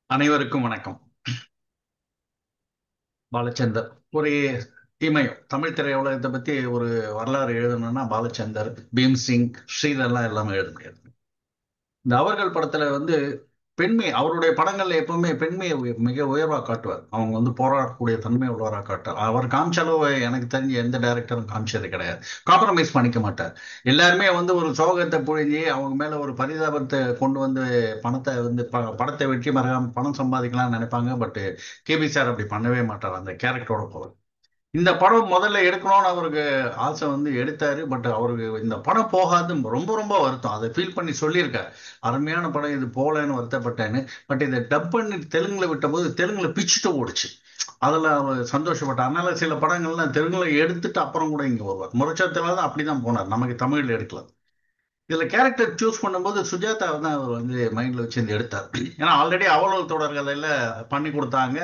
அனைவருக்கும் வணக்கம். பாலச்சந்தர் ஒரு இமயம். தமிழ் திரையுலகத்தை பத்தி ஒரு வரலாறு எழுதணும்னா பாலச்சந்தர், பீம்சிங், ஸ்ரீதர்லாம் எல்லாமே எழுத முடியாது. இந்த அவர்கள் படத்துல வந்து பெண்மை, அவருடைய படங்கள்ல எப்பவுமே பெண்மையை மிக உயர்வா காட்டுவார். அவங்க வந்து போராடக்கூடிய தன்மை உள்ளவரா காட்டுவார். அவர் காமிச்ச அளவு எனக்கு தெரிஞ்ச எந்த டைரக்டரும் காமிச்சது கிடையாது. காம்ப்ரமைஸ் பண்ணிக்க மாட்டார். எல்லாருமே வந்து ஒரு சோகத்தை பொழிஞ்சு அவங்க மேல ஒரு பரிதாபத்தை கொண்டு வந்து பணத்தை வந்து படத்தை வெற்றி மறக்காம பணம் சம்பாதிக்கலாம்னு நினைப்பாங்க. பட் கேபி சார் அப்படி பண்ணவே மாட்டார். அந்த கேரக்டரோட போவார். இந்த படம் முதல்ல எடுக்கணும்னு அவருக்கு ஆசை வந்து எடுத்தாரு. பட் அவருக்கு இந்த படம் போகாது ரொம்ப ரொம்ப வருத்தம். அதை ஃபீல் பண்ணி சொல்லியிருக்காரு. அருமையான படம் இது போகலன்னு வருத்தப்பட்டேன்னு. பட் இதை டப் பண்ணி தெலுங்குல விட்ட போது தெலுங்குல பிச்சுட்டு ஓடிச்சு. அதில் அவர் சந்தோஷப்பட்டார். அதனால சில படங்கள்லாம் தெலுங்குல எடுத்துட்டு அப்புறம் கூட இங்கே வருவார். முரட்சத்தில் தான் அப்படிதான் போனார். நமக்கு தமிழில் எடுக்கல. இதுல கேரக்டர் சூஸ் பண்ணும்போது சுஜாதாவை தான் அவர் வந்து மைண்ட்ல வச்சு இந்த எடுத்தார். ஏன்னா ஆல்ரெடி அவளோட தொடர்கள்ல பண்ணி கொடுத்தாங்க.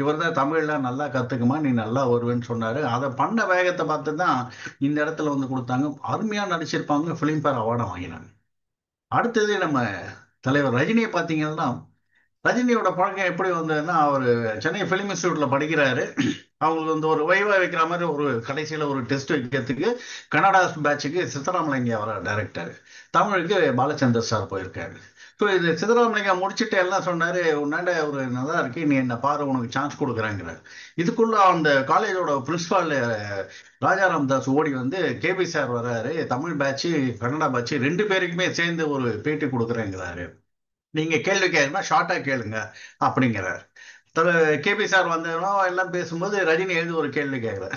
இவர் தான் தமிழ்ல நல்லா கத்துக்குமா, நீ நல்லா வருவேன்னு சொன்னாரு. அதை பண்ண வேகத்தை பார்த்து தான் இந்த இடத்துல வந்து கொடுத்தாங்க. அருமையா நடிச்சிருப்பாங்க. பிலிம்பேர் அவார்டை வாங்கினாங்க. அடுத்தது நம்ம தலைவர் ரஜினியை பார்த்தீங்கன்னா, ரஜினியோட பழக்கம் எப்படி வந்ததுன்னா, அவர் சென்னை ஃபிலிம் இன்ஸ்டியூட்ல படிக்கிறாரு. அவங்களுக்கு வந்து ஒரு வைவா வைக்கிற மாதிரி ஒரு கடைசியில ஒரு டெஸ்ட் வைக்கிறதுக்கு கனடா பேட்சுக்கு சித்தராமலிங்க வர டைரக்டர். தமிழுக்கு பாலச்சந்தர் சார் போயிருக்காரு. ஸோ இது சித்தராமலிங்க முடிச்சுட்டு எல்லாம் சொன்னாரு, உன்னாண்ட ஒரு நல்லா இருக்கு, நீ என்ன பாரு, உனக்கு சான்ஸ் கொடுக்குறேங்கிறார். இதுக்குள்ள அந்த காலேஜோட பிரின்சிபால் ராஜாராம் தாஸ் ஓடி வந்து, கேபி சார் வர்றாரு, தமிழ் பேட்ச் கன்னடா பேட்ச் ரெண்டு பேருக்குமே சேர்ந்து ஒரு பேட்டி கொடுக்குறேங்கிறாரு. நீங்க கேள்வி கேட்கணும்னா ஷார்ட்டா கேளுங்க அப்படிங்கிறார். கேபி சார் வந்தோம் எல்லாம் பேசும்போது ரஜினி எழுதி ஒரு கேள்வி கேட்கிறார்.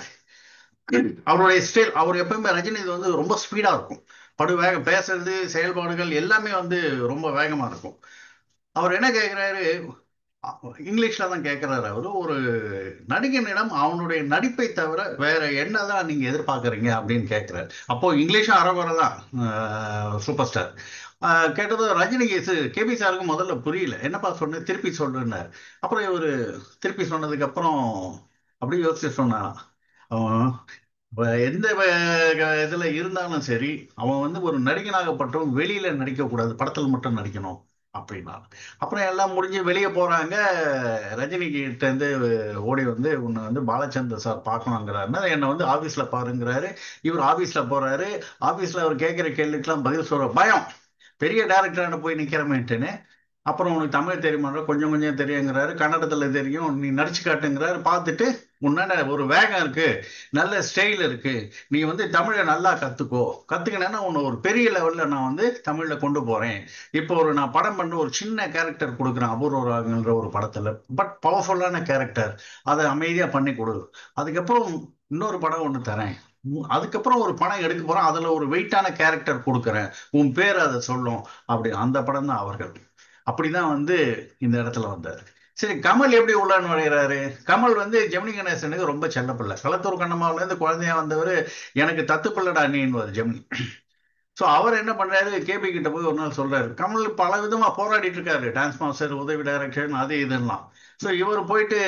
அவருடைய ஸ்டைல், அவர் எப்பவுமே ரஜினி இது வந்து ரொம்ப ஸ்பீடா இருக்கும். படு வேகம் பேசுறது, செயல்பாடுகள் எல்லாமே வந்து ரொம்ப வேகமா இருக்கும். அவர் என்ன கேட்கிறாரு, இங்கிலீஷ்ல தான் கேட்கிறாரு. அவரு ஒரு நடிகனிடம் அவனுடைய நடிப்பை தவிர வேற என்னதான் நீங்க எதிர்பார்க்கறீங்க அப்படின்னு கேட்கிறாரு. அப்போ இங்கிலீஷும் அறகுறை தான். சூப்பர் ஸ்டார் கேட்டது ரஜினிக்கு கேபி சாருக்கு முதல்ல புரியல. என்னப்பா சொன்ன, திருப்பி சொல்றேன்னாரு. அப்புறம் இவரு திருப்பி சொன்னதுக்கு அப்புறம் அப்படியே யோசிச்சு சொன்னா, அவன் எந்த இதுல இருந்தாலும் சரி, அவன் வந்து ஒரு நடிகனாகப்பட்டவன் வெளியில நடிக்க கூடாது, படத்துல மட்டும் நடிக்கணும் அப்படின்னா. அப்புறம் எல்லாம் முடிஞ்சு வெளியே போறாங்க. ரஜினி கிட்ட இருந்து ஓடி வந்து, உன்னை வந்து பாலச்சந்தர் சார் பார்க்கணுங்கிறாருன்னா என்னை வந்து ஆபீஸ்ல பாருங்கிறாரு. இவர் ஆபீஸ்ல போறாரு. ஆபீஸ்ல அவர் கேட்கிற கேள்விக்கெல்லாம் பதில் சொல்ற பயம், பெரிய டைரக்டரான போய் நிக்கிறமேட்டுன்னு. அப்புறம் உனக்கு தமிழ் தெரியுமா, கொஞ்சம் கொஞ்சம் தெரியுங்கிறாரு. கன்னடத்துல தெரியும், நீ நடிச்சு காட்டுங்கிறாரு. பார்த்துட்டு, உன்னால ஒரு வேகம் இருக்கு, நல்ல ஸ்டைல் இருக்கு, நீ வந்து தமிழை நல்லா கத்துக்கோ, கத்துக்கினா உன்னை ஒரு பெரிய லெவல்ல நான் வந்து தமிழ்ல கொண்டு போறேன். இப்போ ஒரு நான் படம் பண்ண ஒரு சின்ன கேரக்டர் கொடுக்குறேன் அபூர்வ ராகங்கள்ன்ற ஒரு படத்துல, பட் பவர்ஃபுல்லான கேரக்டர், அதை அமைதியா பண்ணி கொடு. அதுக்கப்புறம் இன்னொரு படம் ஒன்று தரேன், அதுக்கப்புறம் ஒரு படம் எடுக்க போறோம், அதுல ஒரு வெயிட்டான கேரக்டர் கொடுக்குறேன், உன் பேர் அதை சொல்லும் அப்படி. அந்த படம் தான் அவர்கள். அப்படிதான் வந்து இந்த இடத்துல வந்தாரு. சரி, கமல் எப்படி உள்ள நுழையிறாரு? கமல் வந்து ஜெமினி கணேசனுக்கு ரொம்ப செல்லப்பிள்ளை. களத்தூர் கண்ணம்மாவுல இருந்து குழந்தையா வந்தவர், எனக்கு தத்து பிள்ளடா நீன்னு ஜெமினி. ஸோ அவர் என்ன பண்றாரு, கேபி கிட்ட போய் ஒரு நாள் சொல்றாரு, கமல் பல விதமா போராடிட்டு இருக்காரு, டான்ஸ் மாஸ்டர், உதவி டைரக்ஷன், அது இதெல்லாம். ஸோ இவர் போயிட்டு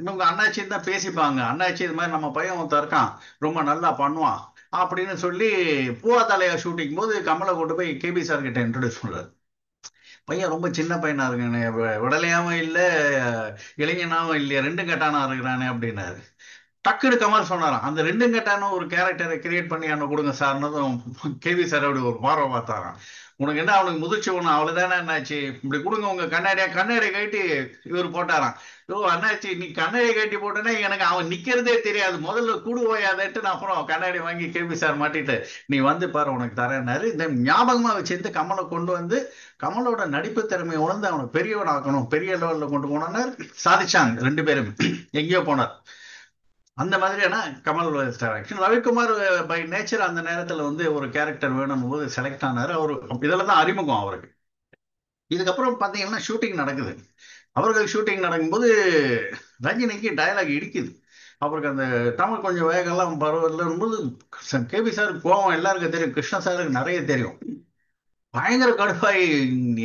இவங்க அண்ணாச்சின்னு தான் பேசிப்பாங்க, அண்ணாச்சி இது மாதிரி நம்ம பையன் ஒருத்தன் இருக்கான், ரொம்ப நல்லா பண்ணுவான் அப்படின்னு சொல்லி பூவா தலையா ஷூட்டிங் போது கமலை கொண்டு போய் கேபி சார் கிட்ட இன்ட்ரடியூஸ் பண்றாரு. பையன் ரொம்ப சின்ன பையனா இருக்கானே, விடலையாவும் இல்லை இளைஞனாவும் இல்லையா, ரெண்டும் கட்டானா இருக்கிறானே அப்படின்னாரு. டக்குனு கமல் சொன்னாராம், அந்த ரெண்டும் கட்டான ஒரு கேரக்டரை கிரியேட் பண்ணி அவனை கொடுங்க சார்னதும் கேவி சார் அப்படி ஒரு பார்வை பார்த்தாராம். உனக்கு என்ன, அவனுக்கு முதிர்ச்சி ஒண்ணு அவ்வளவுதானே என்னாச்சு, இப்படி கொடுங்க உங்க கண்ணாடியை கட்டி இவர் போட்டாராம். ஓ அண்ணாச்சி, நீ கண்ணாடி கட்டி போட்டேன்னா எனக்கு அவன் நிக்கிறதே தெரியாது, முதல்ல கூடு போயாதேன்ட்டு நான் அப்புறம் கண்ணாடி வாங்கி கேபி சார் மாட்டிட்டு நீ வந்து பாரு உனக்கு தரேன்னாரு. இந்த ஞாபகமா வச்சிருந்து கமலை கொண்டு வந்து கமலோட நடிப்பு திறமையை உணர்ந்து அவனை பெரியவன் ஆக்கணும், பெரிய லெவல்ல கொண்டு போனோன்னு சாதிச்சாங்க ரெண்டு பேரும். எங்கேயோ போனார். அந்த மாதிரியான Kamal direction. Ravikumar by nature அந்த நேரத்துல வந்து ஒரு கேரக்டர் வேணும் போது செலக்ட் ஆனாரு. அவரு இதெல்லாம் தான் அறிமுகம் அவருக்கு. இதுக்கப்புறம் பாத்தீங்கன்னா ஷூட்டிங் நடக்குது. அவர்கள் ஷூட்டிங் நடக்கும்போது ரஜினிக்கு டயலாக் இடிக்குது. அவருக்கு அந்த தமிழ் கொஞ்சம் வேகம்லாம் பரவாயில்லும் போது கேபி சார் கோவம் எல்லாருக்கும் தெரியும், கிருஷ்ண சாருக்கு நிறைய தெரியும். பயங்கர கடுப்பாய்,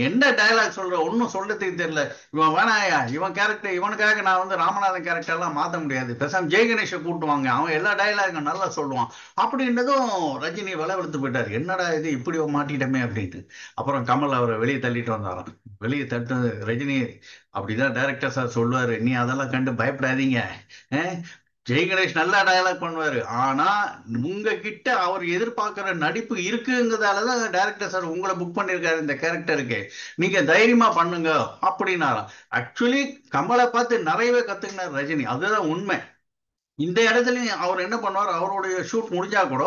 என்ன டயலாக் சொல்ற, ஒன்னும் சொல்றதுக்கு தெரியல, இவன் வேணாயா, இவன் கேரக்டர் இவனுக்காக நான் வந்து ராமநாதன் கேரக்டர் எல்லாம் மாத்த முடியாது, பேசாம ஜெய கணேஷை கூட்டுவாங்க, அவன் எல்லா டயலாகும் நல்லா சொல்லுவான் அப்படின்றதும் ரஜினி விளைவெடுத்து போயிட்டாரு. என்னடா இது இப்படி மாட்டிட்டமே அப்படின்ட்டு. அப்புறம் கமல் அவரை வெளியே தள்ளிட்டு வந்தாராம். வெளியே தட்டு ரஜினி, அப்படிதான் டைரக்டர் சார் சொல்லுவாரு, நீ அதெல்லாம் கண்டு பயப்படாதீங்க, ஜெய் கணேஷ் நல்லா டயலாக் பண்ணுவாரு, ஆனா உங்ககிட்ட அவர் எதிர்பார்க்கிற நடிப்பு இருக்குங்கிறதாலதான் டைரக்டர் சார் உங்களை புக் பண்ணிருக்காரு இந்த கேரக்டருக்கு, நீங்க தைரியமா பண்ணுங்க அப்படின்னாராம். ஆக்சுவலி கமலை பார்த்து நிறையவே கத்துக்கினார் ரஜினி, அதுதான் உண்மை. இந்த இடத்துலயும் அவர் என்ன பண்ணுவார், அவருடைய ஷூட் முடிஞ்சா கூட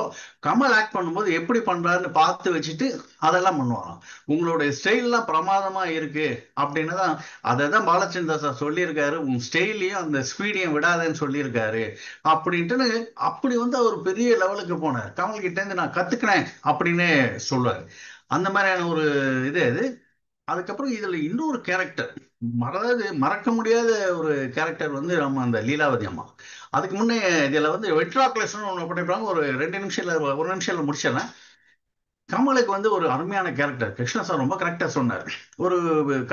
கமல் ஆக்ட் பண்ணும்போது எப்படி பண்றாருன்னு பார்த்து வச்சுட்டு அதெல்லாம் பண்ணுவாராம். உங்களுடைய ஸ்டைல்லாம் பிரமாதமா இருக்கு அப்படின்னு தான், அதை தான் பாலச்சந்தர் சார் சொல்லியிருக்காரு, உன் ஸ்டைலையும் அந்த ஸ்பீடையும் விடாதேன்னு சொல்லியிருக்காரு அப்படின்ட்டு. அப்படி வந்து அவர் பெரிய லெவலுக்கு போனார். கமல் கிட்ட இருந்து நான் கத்துக்கினேன் அப்படின்னு சொல்லுவாரு. அந்த மாதிரியான ஒரு இது. அதுக்கப்புறம் இதுல இன்னொரு கேரக்டர், அதாவது மறக்க முடியாத ஒரு கேரக்டர் வந்து நம்ம அந்த லீலாவதி அம்மா. அதுக்கு முன்னே இதுல வந்து வெட்ராக்லெஸ்ன்னு ஒன்று பண்ணிருப்பாங்க, ஒரு 2 நிமிஷம் ஒரு நிமிஷம் முடிச்சிடறேன். கமலுக்கு வந்து ஒரு அருமையான கேரக்டர், கிருஷ்ண சார் ரொம்ப கரெக்டா சொன்னார். ஒரு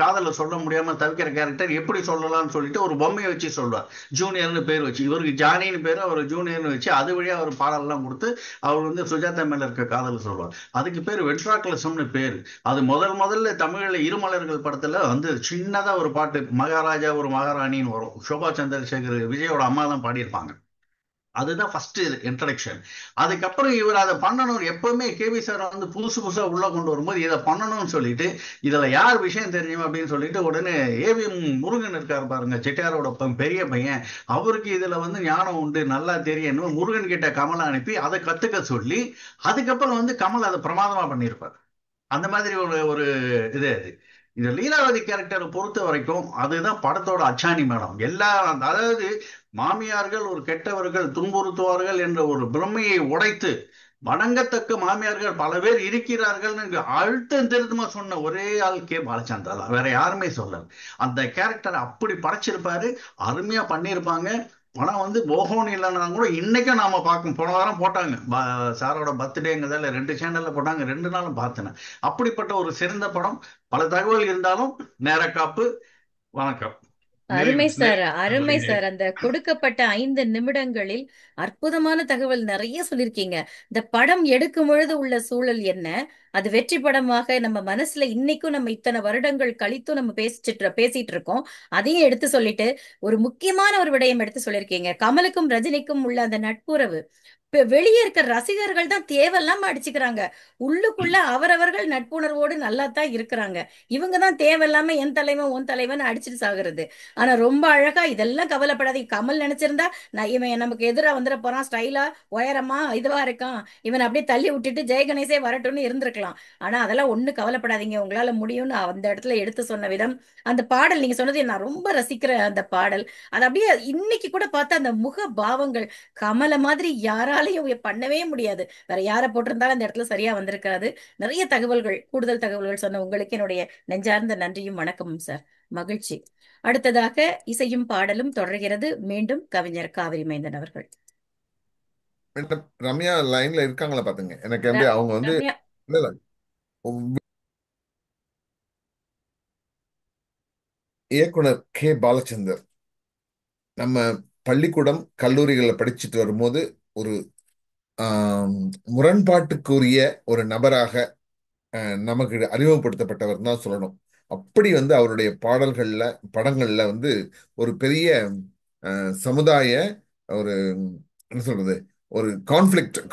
காதல சொல்ல முடியாம தவிக்கிற கேரக்டர் எப்படி சொல்லலாம்னு சொல்லிட்டு ஒரு பொம்மையை வச்சு சொல்லுவார், ஜூனியர்னு பேர் வச்சு, இவருக்கு ஜானின்னு பேரு, அவர் ஜூனியர்னு வச்சு அது வழியா அவர் பாடலாம் கொடுத்து அவர் வந்து சுஜாதா மேல இருக்க காதல சொல்லுவார். அதுக்கு பேர் வெட்ராக்லசம்னு பேரு. அது முதல்ல தமிழ்ல இருமலர்கள் படத்துல வந்து சின்னதா ஒரு பாட்டு, மகாராஜா ஒரு மகாராணின்னு வரும், சோபா சந்திரசேகர் விஜயோட அம்மா தான் பாடியிருப்பாங்க. அதுதான் ஃபர்ஸ்ட் இன்ட்ரடக்ஷன். அதுக்கப்புறம் இவர் அதை பண்ணணும், எப்பவுமே கேவி சார் வந்து புதுசா உள்ள கொண்டு வரும்போது இதை பண்ணணும்னு சொல்லிட்டு, இதுல யார் விஷயம் தெரியும் அப்படின்னு சொல்லிட்டு உடனே ஏவிஎம் முருகன் இருக்காரு பாருங்க, செட்டியாரோட பெரிய பையன், அவருக்கு இதுல வந்து ஞானம் உண்டு நல்லா தெரியும், முருகன் கிட்ட கமலை அனுப்பி அதை கத்துக்க சொல்லி அதுக்கப்புறம் வந்து கமல் அதை பிரமாதமா பண்ணியிருப்பார். அந்த மாதிரி ஒரு ஒரு இது அது. இந்த லீலாவதி கேரக்டரை பொறுத்த வரைக்கும் அதுதான் படத்தோட அச்சாணி மேடம். எல்லா, அதாவது மாமியார்கள் ஒரு கெட்டவர்கள் துன்புறுத்துவார்கள் என்ற ஒரு பிரமையை உடைத்து வணங்கத்தக்க மாமியார்கள் பல பேர் இருக்கிறார்கள் அழுத்தம் திருத்தமா சொன்ன ஒரே ஆள் கே பாலச்சந்தர் தான், வேற யாருமே சொல்லல. அந்த கேரக்டரை அப்படி படைச்சிருப்பாரு, அருமையா பண்ணியிருப்பாங்க. படம் வந்து போகோன்னு இல்லைன்னா கூட இன்னைக்கும் நாம பார்க்கும், போன வாரம் போட்டாங்க சாரோட பர்த்டேங்கிறதால 2 சேனல்ல போட்டாங்க, 2 நாளும் பார்த்தேன். அப்படிப்பட்ட ஒரு சிறந்த படம். பல தகவல் இருந்தாலும் நேரக்காப்பு. வணக்கம். அருமை சார், அருமை சார். அந்த கொடுக்கப்பட்ட 5 நிமிடங்களில் அற்புதமான தகவல் நிறைய சொல்லியிருக்கீங்க. இந்த படம் எடுக்கும் பொழுது உள்ள சூழல் என்ன, அது வெற்றி படமாக நம்ம மனசுல இன்னைக்கும் நம்ம இத்தனை வருடங்கள் கழித்தும் நம்ம பேசிட்டு இருக்கோம், அதையும் எடுத்து சொல்லிட்டு ஒரு முக்கியமான ஒரு விடயம் எடுத்து சொல்லியிருக்கீங்க. கமலுக்கும் ரஜினிக்கும் உள்ள அந்த நட்புறவு, வெளியே இருக்க ரசிகர்கள் தான் தேவையில்லாம அடிச்சுக்கிறாங்க, உள்ளுக்குள்ள அவரவர்கள் நட்புணர்வோடு நல்லா தான் இருக்கிறாங்க. இவங்க தான் தேவையில்லாம என் தலைவன் உன் தலைவன் அடிச்சுட்டு சாகுறது. ஆனா ரொம்ப அழகா இதெல்லாம் கவலைப்படாதீங்க, கமல் நினைச்சிருந்தா நான் இவன் நமக்கு எதிரா வந்துட போறான், ஸ்டைலா உயரமா இதுவா இருக்கான், இவன் அப்படியே தள்ளி விட்டுட்டு ஜெயகணேசே வரட்டும்னு இருந்திருக்கலாம். ஆனா அதெல்லாம் ஒண்ணு கவலைப்படாதீங்க, உங்களால முடியும்னு அந்த இடத்துல எடுத்து சொன்ன விதம், அந்த பாடல் நீங்க சொன்னது நான் ரொம்ப ரசிக்கிற அந்த பாடல். அது அப்படியே இன்னைக்கு கூட பார்த்தா அந்த முக பாவங்கள் கமல மாதிரி யாரால யாராலையும் பண்ணவே முடியாது. வேற யாரை போட்டிருந்தாலும் அந்த இடத்துல சரியா வந்திருக்காது. நிறைய தகவல்கள், கூடுதல் தகவல்கள் சொன்ன உங்களுக்கு என்னுடைய நெஞ்சார்ந்த நன்றியும் வணக்கமும் சார். மகிழ்ச்சி. அடுத்ததாக இசையும் பாடலும் தொடர்கிறது. மீண்டும் கவிஞர் காவிரி மைந்தன் அவர்கள். மேடம், ரம்யா லைன்ல இருக்காங்களா பாத்துங்க. எனக்கு எப்படி அவங்க வந்து ரம்யா இல்ல இல்ல இயக்குனர் கே பாலச்சந்தர் நம்ம பள்ளிக்கூடம் கல்லூரிகளில் படிச்சுட்டு வரும்போது ஒரு ஆம், முரண்பாட்டுக்குரிய ஒரு நபராக நமக்கு அறிமுகப்படுத்தப்பட்டவர் தான் சொல்லணும். அப்படி வந்து அவருடைய பாடல்கள்ல படங்கள்ல வந்து ஒரு பெரிய சமுதாய ஒரு என்ன சொல்றது ஒரு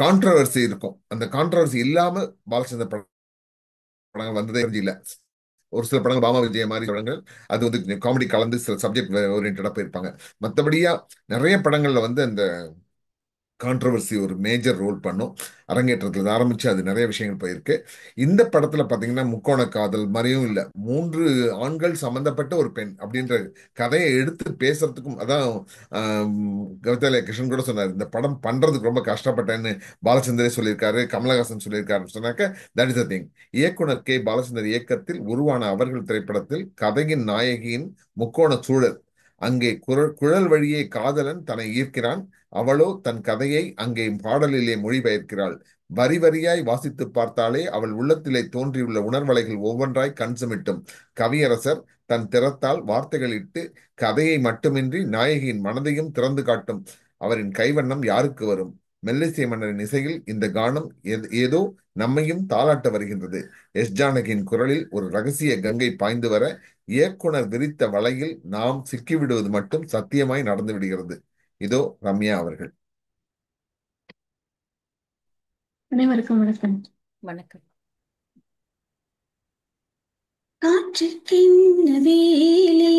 கான்ட்ரவர்சி இருக்கும். அந்த கான்ட்ரவர்சி இல்லாம பாலச்சந்தர் படங்கள் வந்ததே இல்ல. ஒரு சில படங்கள் பாமா விஜய மாதிரி படங்கள் அது வந்து காமெடி கலந்து சில சப்ஜெக்ட் ஓரியன்டா போயிருப்பாங்க. மற்றபடியா நிறைய படங்கள்ல வந்து அந்த கான்ட்ரவர்சி ஒரு மேஜர் ரோல் பண்ணும். அரங்கேற்றத்துல ஆரம்பிச்சு அது நிறைய விஷயங்கள் போயிருக்கு. இந்த படத்துல பாத்தீங்கன்னா முக்கோண காதல் மாதிரியும் இல்ல, 3 ஆண்கள் சம்பந்தப்பட்ட ஒரு பெண் அப்படின்ற கதையை எடுத்து பேசுறதுக்கும் அதான் கவிதாலய கிருஷ்ணன் கூட சொன்னார், இந்த படம் பண்றதுக்கு ரொம்ப கஷ்டப்பட்டேன்னு பாலச்சந்தரே சொல்லியிருக்காரு, கமலஹாசன் சொல்லியிருக்காரு சொன்னாக்க தட் இஸ் அ திங். இயக்குனர் கே பாலச்சந்தர் இயக்கத்தில் உருவான அவர்கள் திரைப்படத்தில் கதையின் நாயகியின் முக்கோண சூழல். அங்கே குழல் வழியே காதலன் தன்னை ஈர்க்கிறான், அவளோ தன் கதையை அங்கே பாடலிலே மொழிபெயர்க்கிறாள். வரி வரியாய் வாசித்து பார்த்தாலே அவள் உள்ளத்திலே தோன்றியுள்ள உணர்வலைகள் ஒவ்வொன்றாய் கண் சிமிட்டும். கவியரசர் தன் திறத்தால் வார்த்தைகளிட்டு கதையை மட்டுமின்றி நாயகியின் மனதையும் திறந்து காட்டும். அவரின் கைவண்ணம் யாருக்கு வரும்? மெல்லிசை மன்னரின் இசையில் இந்த கானம் ஏதோ நம்மையும் தாளாட்ட வருகின்றது. எஸ் ஜானகியின் குரலில் ஒரு ரகசிய கங்கை பாய்ந்து வர இயக்குனர் விரித்த வலையில் நாம் சிக்கிவிடுவது மட்டும் சத்தியமாய் நடந்து விடுகிறது. இதோ ரம்யா அவர்கள். அனைவருக்கும் வணக்கம். வணக்கம். காற்றுக்கென்ன வேலி,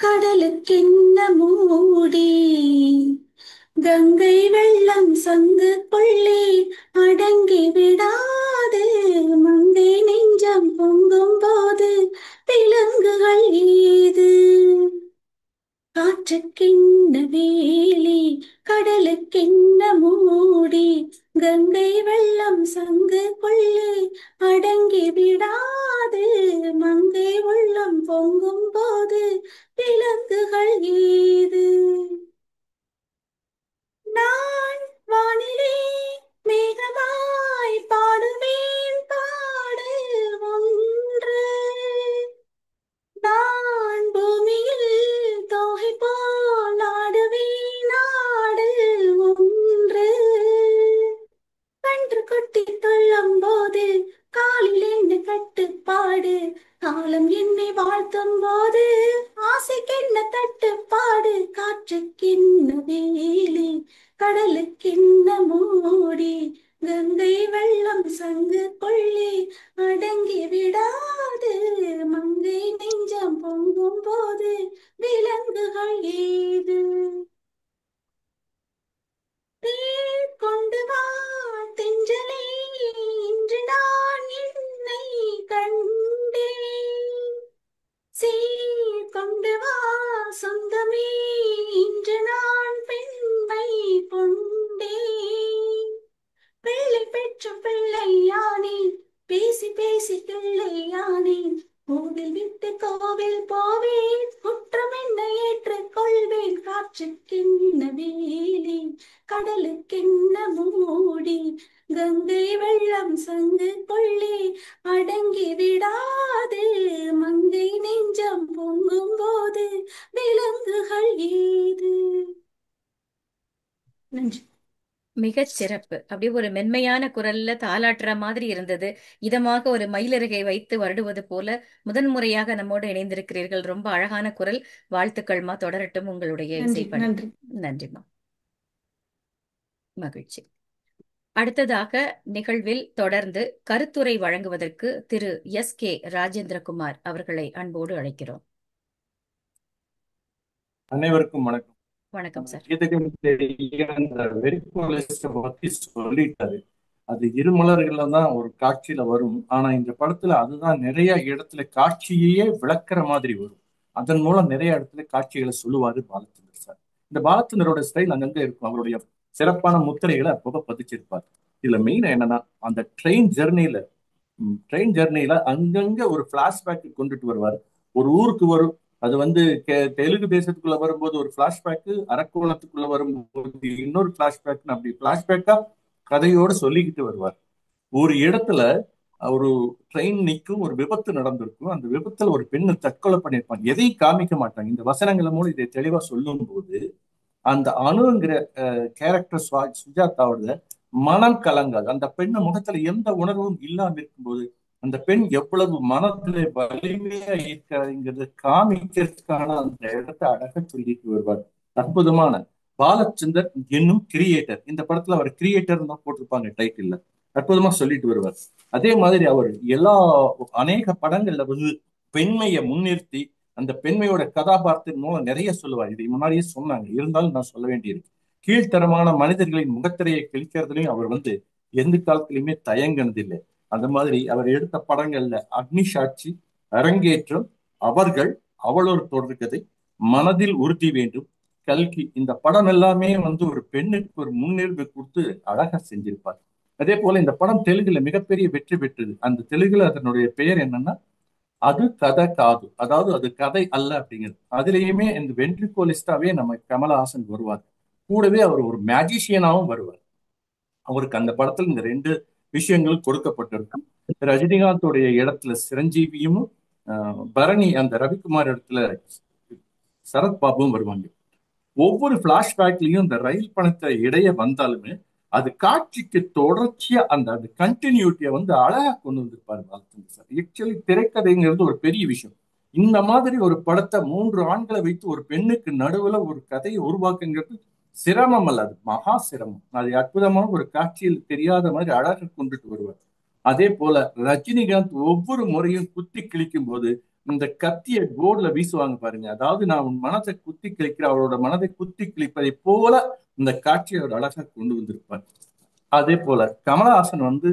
கடலுக்கென்ன மூடி, கங்கை வெள்ளம் சங்கு கொள்ளி அடங்கி விடாது, மங்கை நெஞ்சம் பொங்கும் போது விலங்குகள் ஏது. காற்றுக்கென்ன வேலி, கடலுக்கென்ன மூடி, கங்கை வெள்ளம் சங்கு கொள்ளி அடங்கி விடாது, மங்கை உள்ளம் பொங்கும் போது விலங்குகள் ஏது. நான் வானிலே மேகமாய் பாடுவேன் பாடல் ஒன்று, நான் பூமியில் தோகை போல் ஆடுவேன் ஆடல் ஒன்று. கன்று குட்டி துள்ளும் போது காலில் என்ன கட்டுப்பாடு, காலம் என்னை வாழ்த்தும் போது ஆசைக்கென்ன தட்டுப்பாடு. காற்றுக்கென்ன வேலி, கடலுக்கென்ன மூடி, கங்கை வெள்ளம் சங்கு கொள்ளி அடங்கி விடாது, மங்கை நெஞ்சம் பொங்கும் போது விலங்குகள் ஏது. தேர் கொண்டு வா தென்றலே, இன்று நான் என்னை கண்டேன். சீர் கொண்டு வா சொந்தமே, இன்று நான் பெண்மை கொண்டேன். பிள்ளை பெற்ற பிள்ளையானேன், பேசி பேசி பிள்ளையானேன். கோவில் விட்டு கோவில் போவேன், குற்றம் என்ன ஏற்றுக்கொள்வேன். காற்றுக்கென்ன வேலி, கடலுக்கென்ன மூடி, கங்கை வெள்ளம் சங்கு கொள்ளி அடங்கி விடாது, மங்கை நெஞ்சம் பொங்கும் போது விலங்குகள் ஏது. நன்றி. மிகச் சிறப்பு. அப்படியே ஒரு மென்மையான குரல்ல தாலாட்டுற மாதிரி இருந்தது. இதமாக ஒரு மயிலிறகை வைத்து வருடுவது போல முதன்முறையாக நம்மோடு இணைந்திருக்கிறீர்கள். ரொம்ப அழகான குரல். வாழ்த்துக்கள்மா, தொடரட்டும் உங்களுடைய நன்றி இசைப்பணி. நன்றி. நன்றிம்மா, மகிழ்ச்சி. அடுத்ததாக நிகழ்வில் தொடர்ந்து கருத்துரை வழங்குவதற்கு திரு எஸ்.கே. ராஜேந்திரகுமார் அவர்களை அன்போடு அழைக்கிறோம். அனைவருக்கும் வணக்கம். வணக்கம் சார். அந்த வெறிக்கோலிஸ்ட பத்தி சொல்லிட்டாரு. அது இருமலர்கள்ல தான் ஒரு காட்சியில வரும். ஆனா இந்த படத்துல அதுதான் நிறைய இடத்துல காட்சியே விளக்குற மாதிரி வரும். அதன் மூலம் நிறைய இடத்துல காட்சிகளை சொல்லுவாரு பாலச்சந்தர் சார். இந்த பாலச்சந்தரோட ஸ்டைல் அங்கங்க இருக்கும். அவருடைய சிறப்பான முத்திரைகளை அப்பப்ப பதிச்சிருப்பார். இதுல மெயின் என்னன்னா அந்த ட்ரெயின் ஜெர்னியில அங்கங்க ஒரு பிளாஷ்பேக் கொண்டுட்டு வருவார். ஒரு ஊருக்கு வரும், அது வந்து தெலுங்கு தேசத்துக்குள்ள வரும்போது ஒரு பிளாஷ்பேக், அரக்கோணத்துக்குள்ள வரும்போது இன்னொரு பிளாஷ்பேக், அப்படி பிளாஷ்பேக்கா கதையோட சொல்லிக்கிட்டு வருவார். ஒரு இடத்துல ஒரு ட்ரெயின் நிற்கும், ஒரு விபத்து நடந்திருக்கும், அந்த விபத்துல ஒரு பெண்ணு தற்கொலை பண்ணியிருப்பாங்க. எதையும் காமிக்க மாட்டாங்க. இந்த வசனங்களை மூலம் இதை தெளிவா சொல்லும் போது அந்த அணுங்கிற கேரக்டர் சுஜாதாவோட மனம் கலங்காது. அந்த பெண்ணு முகத்துல எந்த உணர்வும் இல்லாம இருக்கும்போது அந்த பெண் எவ்வளவு மனதிலே வலிமையா இருக்கிறதுங்கிறத காமிக்கிறதுக்கான அந்த இடத்தை அழகா சொல்லிட்டு வருவார். அற்புதமான பாலச்சந்தர் என்னும் கிரியேட்டர். இந்த படத்துல அவர் கிரியேட்டர் தான் போட்டிருப்பாங்க டைட்டில்ல. அற்புதமா சொல்லிட்டு வருவார். அதே மாதிரி அவர் அநேக படங்கள்ல வந்து பெண்மையை முன்னிறுத்தி அந்த பெண்மையோட கதாபாத்திரம் மூலம் நிறைய சொல்லுவார். இதை முன்னாடியே சொன்னாங்க, இருந்தாலும் நான் சொல்ல வேண்டியிருக்கு. கீழ்த்தரமான மனிதர்களின் முகத்திரையை கிழிக்கிறதுலையும் அவர் வந்து எந்த காலத்திலையுமே தயங்கினதில்லை. அந்த மாதிரி அவர் எடுத்த படங்கள்ல அக்னி சாட்சி, அரங்கேற்றம், அவர்கள், அவளொரு தொடர்கதை, மனதில் உறுதி வேண்டும், கல்கி, இந்த படம் எல்லாமே வந்து ஒரு பெண்ணுக்கு ஒரு முன்னிறுவு கொடுத்து அழகா செஞ்சிருப்பார். அதே போல இந்த படம் தெலுங்குல மிகப்பெரிய வெற்றி பெற்றது. அந்த தெலுங்குல அதனுடைய பெயர் என்னன்னா அது கதை காது, அதாவது அது கதை அல்ல அப்படிங்கிறது. அதுலயுமே இந்த வென்ட்ரிகோலிஸ்டாவே நம்ம கமலஹாசன் வருவார். கூடவே அவர் ஒரு மேஜிஷியனாவும் வருவார். அவருக்கு அந்த படத்துல இந்த 2 விஷயங்கள் கொடுக்கப்பட்டிருக்கும். ரஜினிகாந்தோடைய இடத்துல சிரஞ்சீவியும், பரணி அந்த ரவிக்குமார் இடத்துல சரத்பாபுவும் வருவாங்க. ஒவ்வொரு பிளாஷ்பேக்லயும் இந்த ரயில் பணத்தை இடைய வந்தாலுமே அது காட்சிக்கு தொடர்ச்சியா அந்த கண்டினியூட்டியை வந்து அழகா கொண்டு வந்திருப்பாரு பாலச்சந்தர் சார். ஆக்சுவலி திரைக்கதைங்கிறது ஒரு பெரிய விஷயம். இந்த மாதிரி ஒரு படத்தை 3 ஆண்களை வைத்து ஒரு பெண்ணுக்கு நடுவுல ஒரு கதையை உருவாக்குங்கிறது சிரமம் அல்ல, அது மகா சிரமம். அது அற்புதமான ஒரு காட்சியில் தெரியாத மாதிரி அழகா கொண்டுட்டு வருவார். அதே போல ரஜினிகாந்த் ஒவ்வொரு முறையும் குத்தி கிழிக்கும் போது இந்த கத்திய போர்டுல வீசுவாங்க பாருங்க, அதாவது நான் உன் மனதை குத்தி கிழிக்கிற அவரோட மனதை குத்தி கிழிப்பதை போல இந்த காட்சியை அவர் அழகா கொண்டு வந்திருப்பார். அதே போல கமலஹாசன் வந்து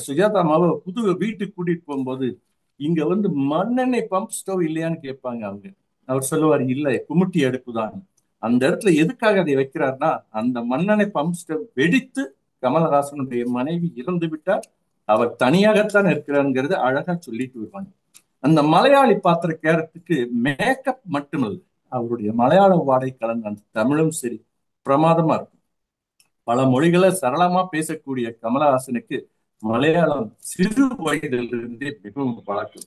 சுஜாதா அம்மாவை புது வீட்டுக்கு கூட்டிட்டு போகும்போது இங்க வந்து மண்ணெண்ணெய் பம்ப் ஸ்டவ் இல்லையான்னு கேட்பாங்க அவங்க. அவர் சொல்லுவார், இல்லை, குமுட்டி அடுப்பு தான். அந்த இடத்துல எதுக்காக அதை வைக்கிறார்னா, அந்த மண்ணெண்ணெய் பம்ப் ஸ்டவ் வெடித்து கமலஹாசனுடைய மனைவி இறந்து விட்டார், அவர் தனியாகத்தான் இருக்கிறாருங்கிறத அழகா சொல்லிட்டு வருவாங்க. அந்த மலையாளி பாத்திர கேரக்டருக்கு மேக்கப் மட்டுமல்ல, அவருடைய மலையாள வாடை கலந்த அந்த தமிழும் சரி பிரமாதமா இருக்கும். பல மொழிகளை சரளமா பேசக்கூடிய கமலஹாசனுக்கு மலையாளம் சிறு வயதிலிருந்தே மிகவும் பழக்கம்.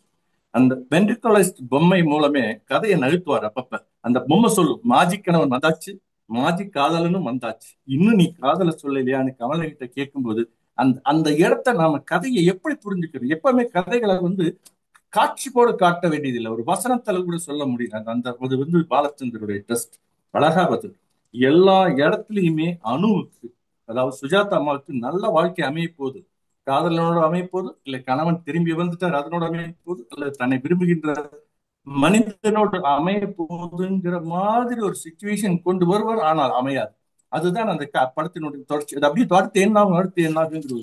அந்த வென்ட்ரிகோலிஸ்ட் பொம்மை மூலமே கதையை நழுத்துவார். அப்பப்ப அந்த பொம்மை சொல்லும், மாஜி கணவன் வந்தாச்சு, மாஜி காதலனும் வந்தாச்சு, இன்னும் நீ காதல சொல்லலையான்னு கமலை கிட்ட கேட்கும்போது அந்த அந்த இடத்த நாம கதையை எப்படி புரிஞ்சுக்கிறது. எப்பவுமே கதைகளை வந்து காட்சி போட காட்ட வேண்டியதில்லை, ஒரு வசனத்துல கூட சொல்ல முடியாது. அந்த அது வந்து பாலச்சந்தருடைய டெஸ்ட் அழகா பதில். எல்லா இடத்துலயுமே அணுவுக்கு, அதாவது சுஜாதா அம்மாவுக்கு நல்ல வாழ்க்கை அமைய போகுது, காதலனோட அமைய போகுது, இல்லை கணவன் திரும்பி வந்துட்டார் அதனோட அமைய போகுது, அல்லது தன்னை விரும்புகின்ற மனிதனோடு அமைய போகுதுங்கிற மாதிரி ஒரு சிச்சுவேஷன் கொண்டு வருவார். ஆனால் அமையாது. அதுதான் அந்த படத்தினுடைய தொடர்ச்சி. அது அப்படியே அடுத்து என்னாகுங்கிற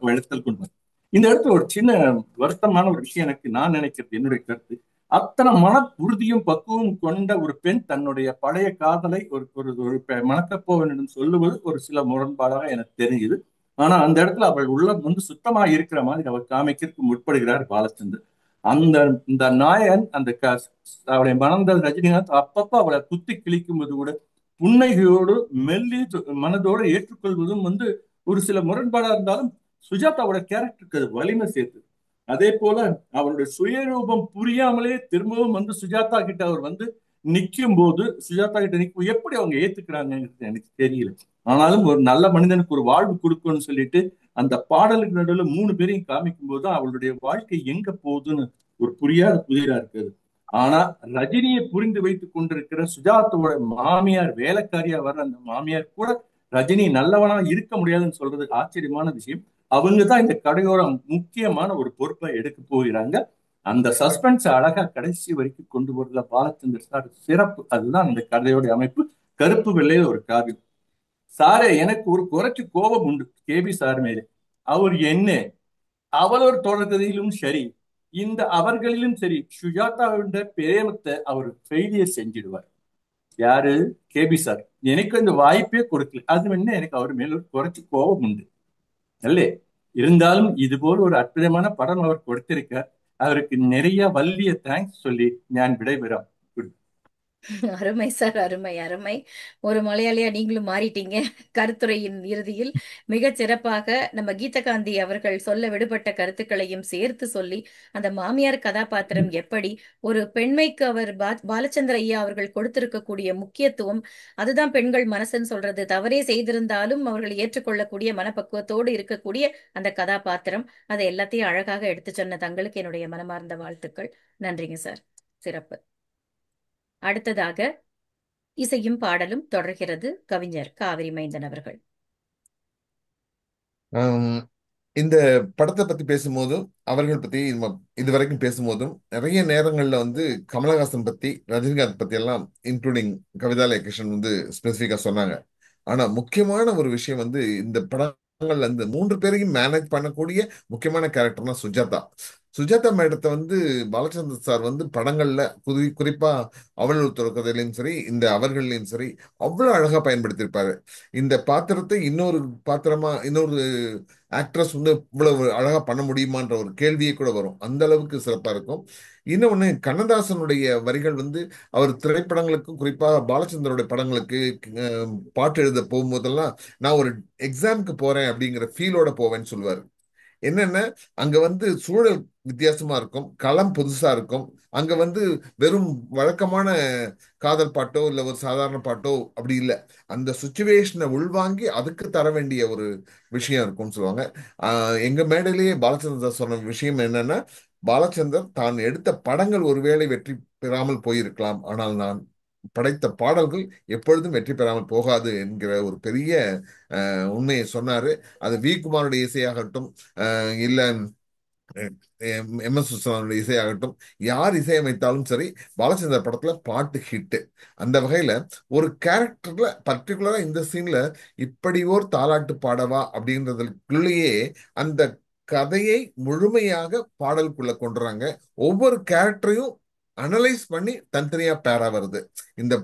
ஒரு இடத்தில் கொண்டு வரும். இந்த இடத்துல ஒரு சின்ன வருத்தமான ஒரு விஷயம் எனக்கு நான் நினைக்கிறது, என்னுடைய கருத்து, அத்தனை மன உறுதியும் பக்குவம் கொண்ட ஒரு பெண் தன்னுடைய பழைய காதலை ஒரு ஒரு மணக்கப்போவனிடம் சொல்லுவது ஒரு சில முரண்பாடாக எனக்கு தெரியுது. ஆனா அந்த இடத்துல அவள் உள்ள வந்து சுத்தமா இருக்கிற மாதிரி அவர் காமிக்கிறதுக்கு முற்படுகிறார் பாலச்சந்தர். அந்த இந்த நாயன் அந்த அவளை மணந்த ரஜினிகாந்த் அப்பப்ப அவளை குத்தி கிழிக்கும்போது கூட புன்னகையோடு மெல்லி மனதோடு ஏற்றுக்கொள்வதும் வந்து ஒரு சில முரண்பாடா இருந்தாலும் சுஜாதாவோட கேரக்டருக்கு அது வலிமை சேர்த்து. அதே போல அவருடைய சுயரூபம் புரியாமலே திரும்பவும் வந்து சுஜாதா கிட்ட அவர் வந்து நிற்கும் போது, சுஜாதா கிட்ட நிற்கும் எப்படி அவங்க ஏத்துக்கிறாங்கிறது எனக்கு தெரியல. ஆனாலும் ஒரு நல்ல மனிதனுக்கு ஒரு வாழ்வு கொடுக்கணும்னு சொல்லிட்டு அந்த பாடலுக்கு நடுவில் 3 பேரையும் காமிக்கும் போது அவளுடைய வாழ்க்கை எங்க போகுதுன்னு ஒரு புரியாத புதிரா இருக்குது. ஆனா ரஜினியை புரிந்து வைத்துக் கொண்டிருக்கிற சுஜாதாவோட மாமியார், வேலைக்காரியா வர்ற அந்த மாமியார் கூட ரஜினி நல்லவனா இருக்க முடியாதுன்னு சொல்றது ஆச்சரியமான விஷயம். அவங்கதான் இந்த கடையோட முக்கியமான ஒரு பொறுப்பை எடுக்க போகிறாங்க. அந்த சஸ்பென்ஸ் அழகா கடைசி வரைக்கும் கொண்டு போறதுல பாலச்சந்தர் சார் சிறப்பு. அதுதான் இந்த கதையோட அமைப்பு. கருப்பு வெள்ளையில ஒரு காவியம். சாரே, எனக்கு ஒரு குறைச்சு கோபம் உண்டு கேபி சார் மேலே. அவர் என்ன அவளோர் தொடர்கதையிலும் சரி, இந்த அவர்களிலும் சரி, சுஜாதாவின் பிரேமத்தை அவர் ஃபெயிலியர் செஞ்சிடுவார். யாரு? கேபி சார். எனக்கு அந்த வாய்ப்பே கொடுக்கல. அது வேணா எனக்கு அவர் மேல ஒரு குறைச்சு கோபம் உண்டு. நல்லே இருந்தாலும் இது போல் ஒரு அற்புதமான படம் அவர் கொடுத்திருக்கார். அவருக்கு நிறைய வல்லிய தேங்க்ஸ் சொல்லி நான் விடைபெறேன். அருமை சார், அருமை அருமை. ஒரு மலையாளியா நீங்களும் மாறிட்டீங்க. கருத்துரையின் இறுதியில் மிகச் சிறப்பாக நம்ம கீதகாந்தி அவர்கள் சொல்ல விடுபட்ட கருத்துக்களையும் சேர்த்து சொல்லி, அந்த மாமியார் கதாபாத்திரம் எப்படி ஒரு பெண்மைக்கு அவர் பாலச்சந்திர ஐயா அவர்கள் கொடுத்திருக்கக்கூடிய முக்கியத்துவம், அதுதான் பெண்கள் மனசுன்னு சொல்றது. தவறே செய்திருந்தாலும் அவர்கள் ஏற்றுக்கொள்ளக்கூடிய மனப்பக்குவத்தோடு இருக்கக்கூடிய அந்த கதாபாத்திரம், அதை எல்லாத்தையும் அழகாக எடுத்து சொன்ன தங்களுக்கு என்னுடைய மனமார்ந்த வாழ்த்துக்கள். நன்றிங்க சார், சிறப்பு. அடுத்ததாக இசையும் பாடலும் தொடர்கிறது. கவிஞர் காவிரி மைந்தன் அவர்கள். ஆம், இந்த படத்தை பத்தி பேசும்போதும் அவர்கள் பத்தி இதுவரைக்கும் பேசும்போதும் நிறைய நேரங்கள்ல வந்து கமலஹாசன் பத்தி, ரஜினிகாந்த் பத்தி எல்லாம் இன்க்ளூடிங் கவிதாலய கிருஷ்ணன் வந்து ஸ்பெசிஃபிக்கா சொன்னாங்க. ஆனா முக்கியமான ஒரு விஷயம் வந்து இந்த படங்கள்ல இந்த மூன்று பேரையும் மேனேஜ் பண்ணக்கூடிய முக்கியமான கேரக்டர்னா சுஜாதா. சுஜாதா மேடத்தை வந்து பாலச்சந்தர் சார் வந்து படங்கள்ல குறிப்பா அவள் ஒரு தொடக்கத்திலையும் சரி, இந்த அவர்களையும் சரி அவ்வளவு அழகா பயன்படுத்தியிருப்பாரு. இந்த பாத்திரத்தை இன்னொரு பாத்திரமா இன்னொரு ஆக்ட்ரஸ் வந்து இவ்வளவு அழகா பண்ண முடியுமான்ற ஒரு கேள்வியே கூட வரும். அந்த அளவுக்கு சிறப்பா இருக்கும். இன்னொன்னு, கண்ணதாசனுடைய வரிகள் வந்து அவர் திரைப்படங்களுக்கும் குறிப்பாக பாலச்சந்தருடைய படங்களுக்கு பாட்டு எழுத போகும்போதெல்லாம் நான் ஒரு எக்ஸாமுக்கு போறேன் அப்படிங்கிற ஃபீலோட போவேன்னு சொல்லுவாரு. என்னன்னா அங்க வந்து சூழல் வித்தியாசமா இருக்கும், களம் புதுசா இருக்கும். அங்க வந்து வெறும் வழக்கமான காதல் பாட்டோ இல்ல ஒரு சாதாரண பாட்டோ அப்படி இல்லை. அந்த சுச்சுவேஷனை உள்வாங்கி அதுக்கு தர வேண்டிய ஒரு விஷயம் இருக்கும்னு சொல்லுவாங்க. எங்க மேடையிலேயே பாலச்சந்தர் சொன்ன விஷயம் என்னன்னா, பாலச்சந்தர் தான் எடுத்த படங்கள் ஒருவேளை வெற்றி பெறாமல் போயிருக்கலாம், ஆனால் நான் படைத்த பாடல்கள் எப்பொழுதும் வெற்றி பெறாமல் போகாது என்கிற ஒரு பெரிய உண்மையை சொன்னாரு. அது வி குமாருடைய இசையாகட்டும், இல்ல எம் எஸ் விஸ்வநாதனுடைய இசையாகட்டும், யார் இசையமைத்தாலும் சரி பாலச்சந்தர் படத்துல பாட்டு ஹிட். அந்த வகையில ஒரு கேரக்டர்ல பர்டிகுலரா இந்த சீன்ல இப்படி ஓர் தாலாட்டு பாடவா அப்படின்றதுக்குள்ளேயே அந்த கதையை முழுமையாக பாடலுக்குள்ள கொண்டுறாங்க. ஒவ்வொரு கேரக்டரையும் அனலைஸ் பண்ணி தனித்தனியா பேரா வருது. இந்த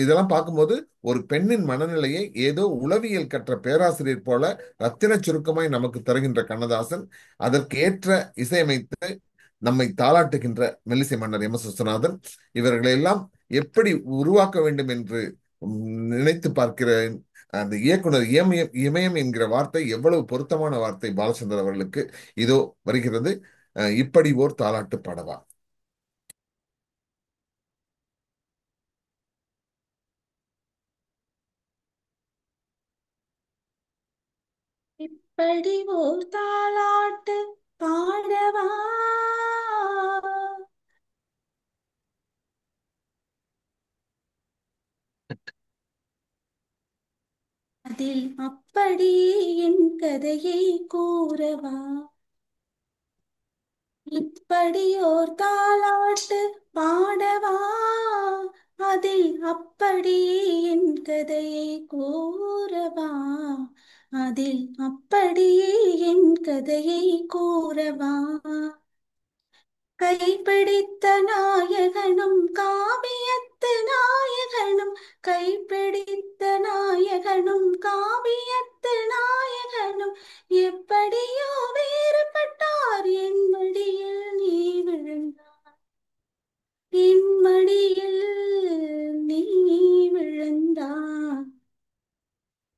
இதெல்லாம் பார்க்கும்போது ஒரு பெண்ணின் மனநிலையை ஏதோ உளவியல் கற்ற பேராசிரியர் போல ரத்தின சுருக்கமாய் நமக்கு தருகின்ற கண்ணதாசன், அதற்கு ஏற்ற இசையமைத்து நம்மை தாளாட்டுகின்ற மெல்லிசை மன்னர் எம் எஸ் விஸ்வநாதன், இவர்களை எல்லாம் எப்படி உருவாக்க வேண்டும் என்று நினைத்து பார்க்கிற அந்த இயக்குனர் இமயம் என்கிற வார்த்தை எவ்வளவு பொருத்தமான வார்த்தை பாலச்சந்தர் அவர்களுக்கு. இதோ வருகிறது இப்படி ஓர் தாலாட்டு பாடவா. இப்படி ஓர் தாலாட்டு பாடவா, அதில் அப்படி என் கதையை கூறவா. இப்படி ஓர் தாலாட்டு பாடவா, அதில் அப்படி என் கதையை கூறவா. அதில் அப்படி என் கதையை கூறவா. கைப்பிடித்த நாயகனும் காவியத்து நாயகனும், கைப்பிடித்த நாயகனும் காவியத்து நாயகனும், எப்படியோ வேறுபட்டார் என் மடியில் நீ விழுந்தார், என் மடியில் நீ விழுந்தார்.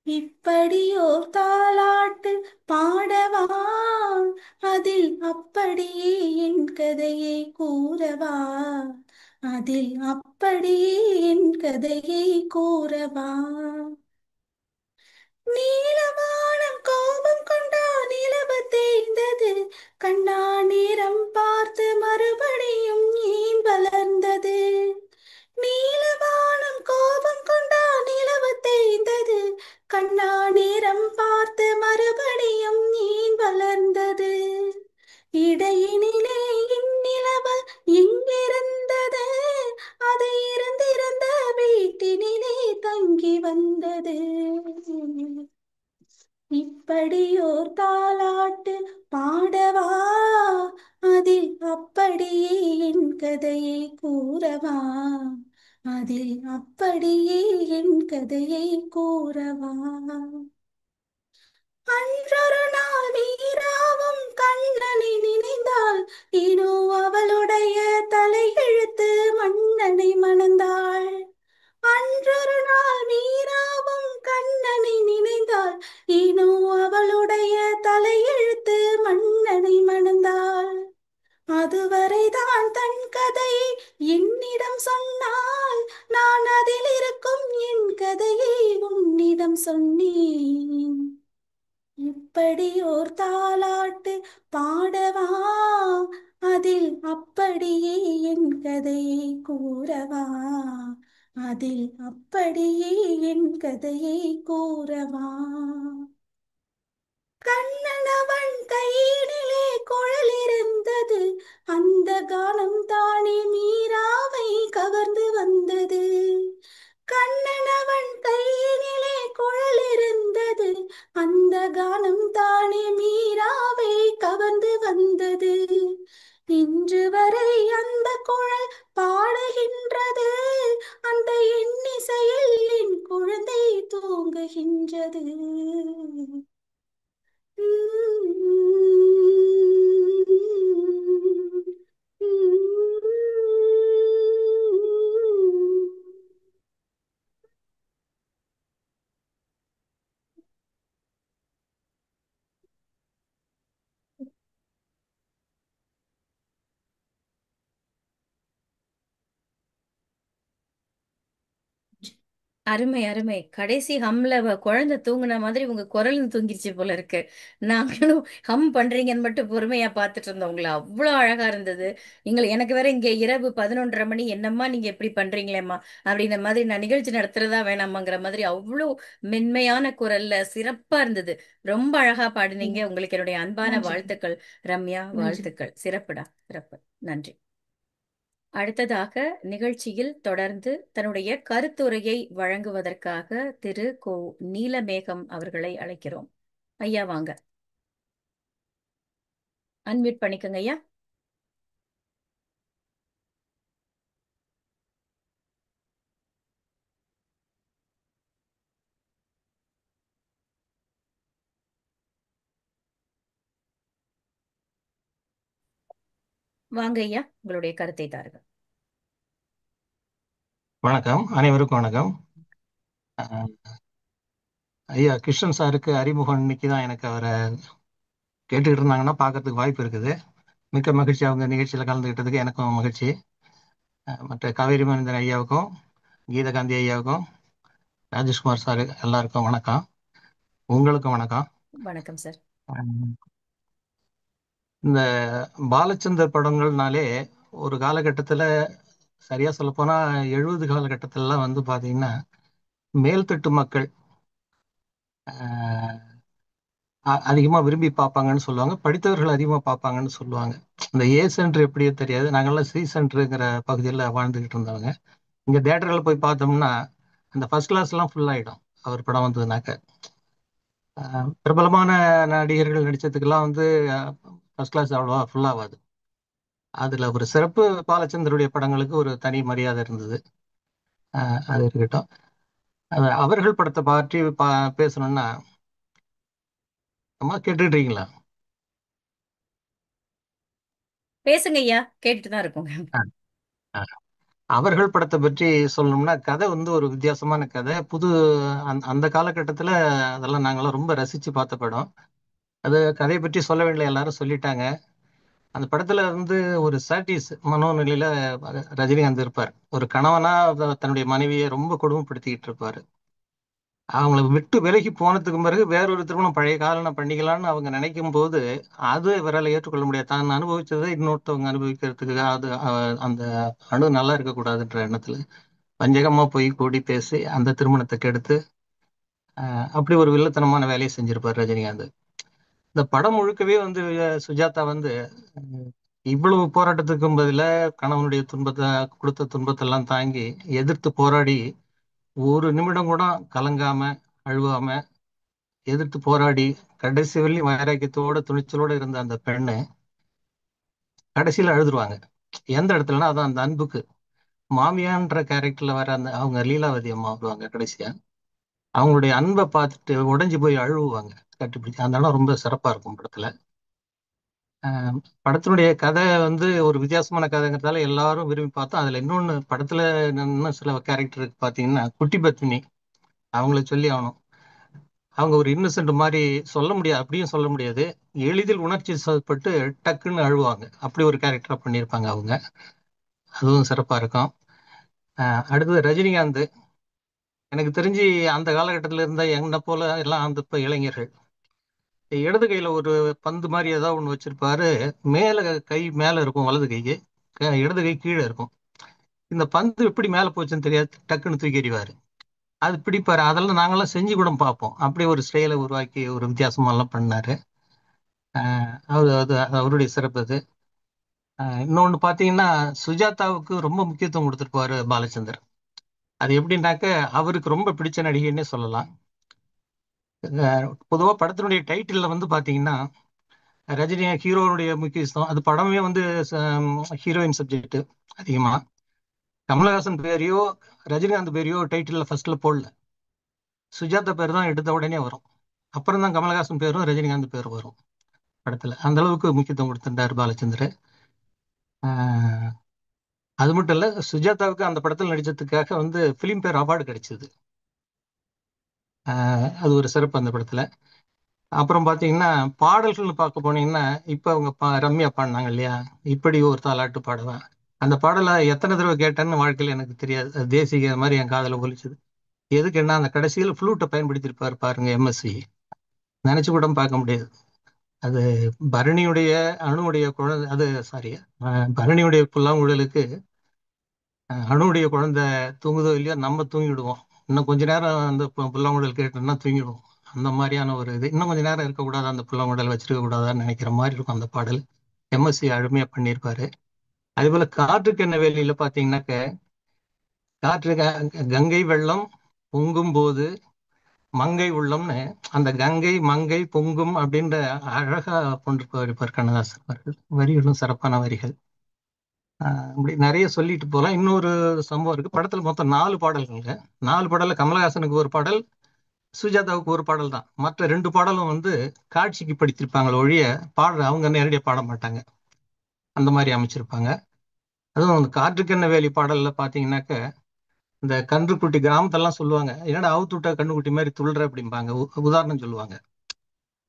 இப்படியோர் தாலாட்டு பாடவா, அதில் அப்படியே என் கதையை கூறவா. அதில் அப்படியே என் கதையை கூறவா. நீலவானம் கோபம் கொண்டா நிலவு தேய்ந்தது, கண்ணா நேரம் பார்த்து மறுபடியும் ஏன் வளர்ந்தது. நீலவானம் கோபம் கொண்டா நிலவு தேய்ந்தது, கண்ணா நேரம் பார்த்து மறுபடியும் ஏன் வளர்ந்தது. இடையினிலே இந்நிலவு எங்கிருந்தது, அது இருந்திருந்த வீட்டினிலே தங்கி வந்தது. இப்படியோர் தாலாட்டு பாடவா, அதில் அப்படியே என் கதையை கூறவா. அதில் அப்படியே என் கதையை கூறவா. அன்றொரு நாள் மீராவும் கண்ணனை நினைந்தாள், ஏனோ அவளுடைய தலையெழுத்து மன்னனை மணந்தாள். அன்றொரு நாள் மீராவும் கண்ணனை நினைந்தாள், ஏனோ அவளுடைய தலையெழுத்து மன்னனை மணந்தாள். அதுவரைதான் தன் கதையை என்னிடம் சொன்னாள், நான் அதில் இருக்கும் என் கதையை உன்னிடம் சொன்னேன். இப்படி ஓர் தாலாட்டு பாடவா, அதில் அப்படியே என் கதையை கூறவா. அதில் அப்படியே என் கதையை கூறவா. கண்ணனவன் கையினிலே குழல் இருந்தது, அந்த கானம் தானே மீராவை கவர்ந்து வந்தது. கண்ணனவன் கையினிலே குழல் இருந்தது, அந்த கானம் தானே மீராவை கவர்ந்து வந்தது. இன்று வரை அந்த குழல் பாடுகின்றது, அந்த எண்ணிசையில் என் குழந்தை தூங்குகின்றது. அருமை அருமை. கடைசி ஹம்ல குழந்தை தூங்குன மாதிரி உங்க குரலும் தூங்கிருச்சு போல இருக்கு. நாங்களும் ஹம் பண்றீங்கன்னு மட்டும் பொறுமையா பார்த்துட்டு இருந்தோம் உங்களை. அவ்வளோ அழகா இருந்தது. எனக்கு வேற இங்க இரவு 11:30 மணி, என்னம்மா நீங்க எப்படி பண்றீங்களேம்மா அப்படின்ற மாதிரி, நான் நிகழ்ச்சி நடத்துறதா வேணாமாங்கிற மாதிரி அவ்வளோ மென்மையான குரல்ல சிறப்பா இருந்தது. ரொம்ப அழகா பாடினீங்க. உங்களுக்கு என்னுடைய அன்பான நன்றி வாழ்த்துக்கள் ரம்யா. நன்றி. வாழ்த்துக்கள். சிறப்புடா, சிறப்பு. நன்றி. அடுத்ததாக நிகழ்ச்சியில் தொடர்ந்து தன்னுடைய கருத்துரையை வழங்குவதற்காக திரு கோ நீலமேகம் அவர்களை அழைக்கிறோம். ஐயா வாங்க, அன்மியூட் பண்ணிக்கோங்க ஐயா. வாங்க ஐயா, உங்களுடைய கருத்தை தாருங்க. வணக்கம், அனைவருக்கும் வணக்கம். ஐயா கிருஷ்ணன் சாருக்கு அறிமுகம் இன்னைக்கு தான் எனக்கு அவரை கேட்டுக்கிட்டு இருந்தாங்கன்னா பார்க்கறதுக்கு வாய்ப்பு இருக்குது. மிக்க மகிழ்ச்சி அவங்க நிகழ்ச்சியில் கலந்துக்கிட்டதுக்கு. எனக்கும் மகிழ்ச்சி. மற்ற காவேரி மனிதன் ஐயாவுக்கும் கீதகாந்தி ஐயாவுக்கும் ராஜேஷ்குமார் சார் எல்லாருக்கும் வணக்கம். உங்களுக்கும் வணக்கம். வணக்கம் சார். இந்த பாலச்சந்தர் படங்கள்னாலே ஒரு காலகட்டத்தில், சரியா சொல்ல போனா 70 காலகட்டத்திலலாம் வந்து பார்த்தீங்கன்னா மேல்தட்டு மக்கள் அதிகமாக விரும்பி பார்ப்பாங்கன்னு சொல்லுவாங்க. படித்தவர்கள் அதிகமாக பார்ப்பாங்கன்னு சொல்லுவாங்க. இந்த ஏ சென்டர் எப்படியோ தெரியாது, நாங்கள்லாம் சி சென்டருங்கிற பகுதியில் வாழ்ந்துக்கிட்டு இருந்தவங்க. இங்கே தேட்டரில் போய் பார்த்தோம்னா அந்த ஃபர்ஸ்ட் கிளாஸ்லாம் ஃபுல் ஆகிடும் அவர் படம் வந்ததுனாக்க. பிரபலமான நடிகர்கள் நடித்ததுக்கெல்லாம் வந்து ஃபர்ஸ்ட் கிளாஸ் அவ்வளோவா ஃபுல் ஆகாது. அதில் ஒரு சிறப்பு பாலச்சந்தருடைய படங்களுக்கு ஒரு தனி மரியாதை இருந்தது. அது இருக்கட்டும். அவர்கள் படத்தை பற்றி பேசணும்னா, அம்மா கேட்டுக்கிட்டு இருக்கீங்களா? பேசுங்க ஐயா, கேட்டுட்டு தான் இருக்கோங்க. அவர்கள் படத்தை பற்றி சொல்லணும்னா, கதை வந்து ஒரு வித்தியாசமான கதை. அந்த காலகட்டத்தில் அதெல்லாம் நாங்களாம் ரொம்ப ரசித்து பார்த்த படம். அது கதையை பற்றி சொல்ல வேண்டிய எல்லாரும் சொல்லிட்டாங்க. அந்த படத்துல வந்து ஒரு சாட்டிஸ் மனோநிலையில ரஜினிகாந்த் இருப்பார். ஒரு கணவனா தன்னுடைய மனைவியை ரொம்ப கொடுமைப்படுத்திக்கிட்டு இருப்பாரு. அவங்கள விட்டு விலகி போனதுக்கு பிறகு வேறொரு திருமணம் பழைய காலம் பண்ணிக்கலாம்னு அவங்க நினைக்கும் போது அது இவரால் ஏற்றுக்கொள்ள முடியாது. தான் அனுபவிச்சதை இன்னொருத்தவங்க அனுபவிக்கிறதுக்கு அது அந்த அணு நல்லா இருக்கக்கூடாதுன்ற எண்ணத்துல வஞ்சகமா போய் கூடி பேசி அந்த திருமணத்தை கெடுத்து அப்படி ஒரு வில்லத்தனமான வேலையை செஞ்சிருப்பார் ரஜினிகாந்த். இந்த படம் முழுக்கவே வந்து சுஜாதா வந்து இவ்வளவு போராட்டத்துக்கும் பதில கணவனுடைய துன்பத்தை கொடுத்த துன்பத்தெல்லாம் தாங்கி எதிர்த்து போராடி ஒரு நிமிடம் கூட கலங்காம அழுவாம எதிர்த்து போராடி கடைசி வரையும் வைராக்கியத்தோட துணிச்சலோட இருந்த அந்த பெண்ணு கடைசியில அழுதுருவாங்க. எந்த இடத்துலன்னா அதான் அந்த அன்புக்கு மாமியான்ற கேரக்டர்ல வர அந்த அவங்க லீலாவதி அம்மா வருவாங்க கடைசியா. அவங்களுடைய அன்பை பார்த்துட்டு உடைஞ்சு போய் அழுவுவாங்க கட்டிப்பிடிச்சு. அந்த இடம் ரொம்ப சிறப்பா இருக்கும் படத்துல. ஆஹ் படத்தினுடைய கதை வந்து ஒரு வித்தியாசமான கதைங்கிறதால எல்லாரும் விரும்பி பார்த்தோம். அதுல இன்னொன்னு படத்துல இன்னும் சில கேரக்டர் பாத்தீங்கன்னா குட்டி பத்மினி, அவங்கள சொல்லி ஆகணும். அவங்க ஒரு இன்னசென்ட் மாதிரி சொல்ல முடியாது, அப்படியும் சொல்ல முடியாது. எளிதில் உணர்ச்சி வசப்பட்டு டக்குன்னு அழுவாங்க. அப்படி ஒரு கேரக்டரா பண்ணியிருப்பாங்க அவங்க. அதுவும் சிறப்பா இருக்கும். அடுத்தது ரஜினிகாந்த். எனக்கு தெரிஞ்சு அந்த காலகட்டத்தில் இருந்த என்னை போல எல்லாம் அந்த இப்ப இளைஞர்கள் இடது கையில ஒரு பந்து மாதிரி ஏதாவது ஒண்ணு வச்சிருப்பாரு. மேல கை மேல இருக்கும் வலது கைக்கு, இடது கை கீழே இருக்கும். இந்த பந்து எப்படி மேல போச்சுன்னு தெரியாது, டக்குன்னு தூக்கி எறிவாரு. அது பிடிப்பாரு. அதெல்லாம் நாங்கெல்லாம் செஞ்சு கூட பார்ப்போம். அப்படி ஒரு ஸ்டைலை உருவாக்கி ஒரு வித்தியாசமா எல்லாம் பண்ணாரு. அது அவருடைய சிறப்பு அது. இன்னொன்னு பாத்தீங்கன்னா, சுஜாதாவுக்கு ரொம்ப முக்கியத்துவம் கொடுத்திருப்பாரு பாலச்சந்தர். அது எப்படின்னாக்க அவருக்கு ரொம்ப பிடிச்ச நடிகைன்னே சொல்லலாம். பொதுவா படத்தினுடைய டைட்டில்ல வந்து பாத்தீங்கன்னா ரஜினி ஹீரோனுடைய முக்கியத்துவம், அது படமே வந்து ஹீரோயின் சப்ஜெக்ட் அதிகமா. கமலஹாசன் பேரையோ ரஜினிகாந்த் பேரையோ டைட்டில்ல ஃபர்ஸ்ட்ல போடல. சுஜாதா பேர் தான் எடுத்த உடனே வரும். அப்புறம் தான் கமலஹாசன் பேரும் ரஜினிகாந்த் பேர் வரும் படத்துல. அந்த அளவுக்கு முக்கியத்துவம் கொடுத்திருந்தார் பாலச்சந்தர். ஆஹ் அது மட்டும் இல்ல, சுஜாதாவுக்கு அந்த படத்தில் நடிச்சதுக்காக வந்து பிலிம்பேர் அவார்டு கிடைச்சது. அது ஒரு சிறப்பு அந்த படத்துல. அப்புறம் பாத்தீங்கன்னா பாடல்கள்னு பார்க்க போனீங்கன்னா, இப்ப அவங்க ரம்யா பாடினாங்க இல்லையா, இப்படி ஒரு தாலாட்டு பாடவா. அந்த பாடலை எத்தனை தடவை கேட்டேன்னு வாழ்க்கையில எனக்கு தெரியாது. அது தேசிக மாதிரி என் காதுல ஒலிச்சது. எதுக்கு என்ன, அந்த கடைசியில ஃப்ளூட்டை பயன்படுத்தியிருப்பாரு பாருங்க எம்எஸ்சி. நினைச்சு கூட பார்க்க முடியாது. அது பரணியுடைய அணுவுடைய குழந்தை, அது சாரி, பரணியுடைய புல்லாங்குழலுக்கு அணுவுடைய குழந்தை தூங்குதோ இல்லையோ, நம்ம தூங்கிடுவோம். இன்னும் கொஞ்ச நேரம் அந்த புல்லாங்குழல் கேட்டோம்னா தூங்கிடுவோம். அந்த மாதிரியான ஒரு இது. இன்னும் கொஞ்ச நேரம் இருக்கக்கூடாது, அந்த புல்லாங்குழல் வச்சிருக்க கூடாதான்னு நினைக்கிற மாதிரி இருக்கும் அந்த பாடல். எம்எஸ்சி அருமையா பண்ணியிருப்பாரு. அதே போல காற்றுக்கு என்ன வேலையில பாத்தீங்கன்னாக்க, காற்று கங்கை வெள்ளம் பொங்கும் போது மங்கை உள்ளம்னு, அந்த கங்கை மங்கை பொங்கும் அப்படின்ற அழகா கொண்டிருப்பார் கண்ணதாசன் அவர்கள். வரிகளும் சிறப்பான வரிகள். இப்படி நிறைய சொல்லிட்டு போகலாம். இன்னொரு சம்பவம் இருக்கு. படத்துல மொத்தம் 4 பாடல்கள். 4 பாடல்ல கமலஹாசனுக்கு ஒரு பாடல், சுஜாதாவுக்கு ஒரு பாடல் தான். மற்ற 2 பாடலும் வந்து காட்சிக்கு படித்திருப்பாங்களே ஒழிய அவங்க நேரடியாக பாட மாட்டாங்க. அந்த மாதிரி அமைச்சிருப்பாங்க. அதுவும் அந்த காற்றுக்கு என்ன வேலி பாடல்ல பாத்தீங்கன்னாக்க, இந்த கன்றுக்குட்டி கிராமத்தெல்லாம் சொல்லுவாங்க, என்னடா அவுத்து விட்டா கண்ணுக்குட்டி மாதிரி துள்ளுற அப்படிம்பாங்க, உதாரணம் சொல்லுவாங்க.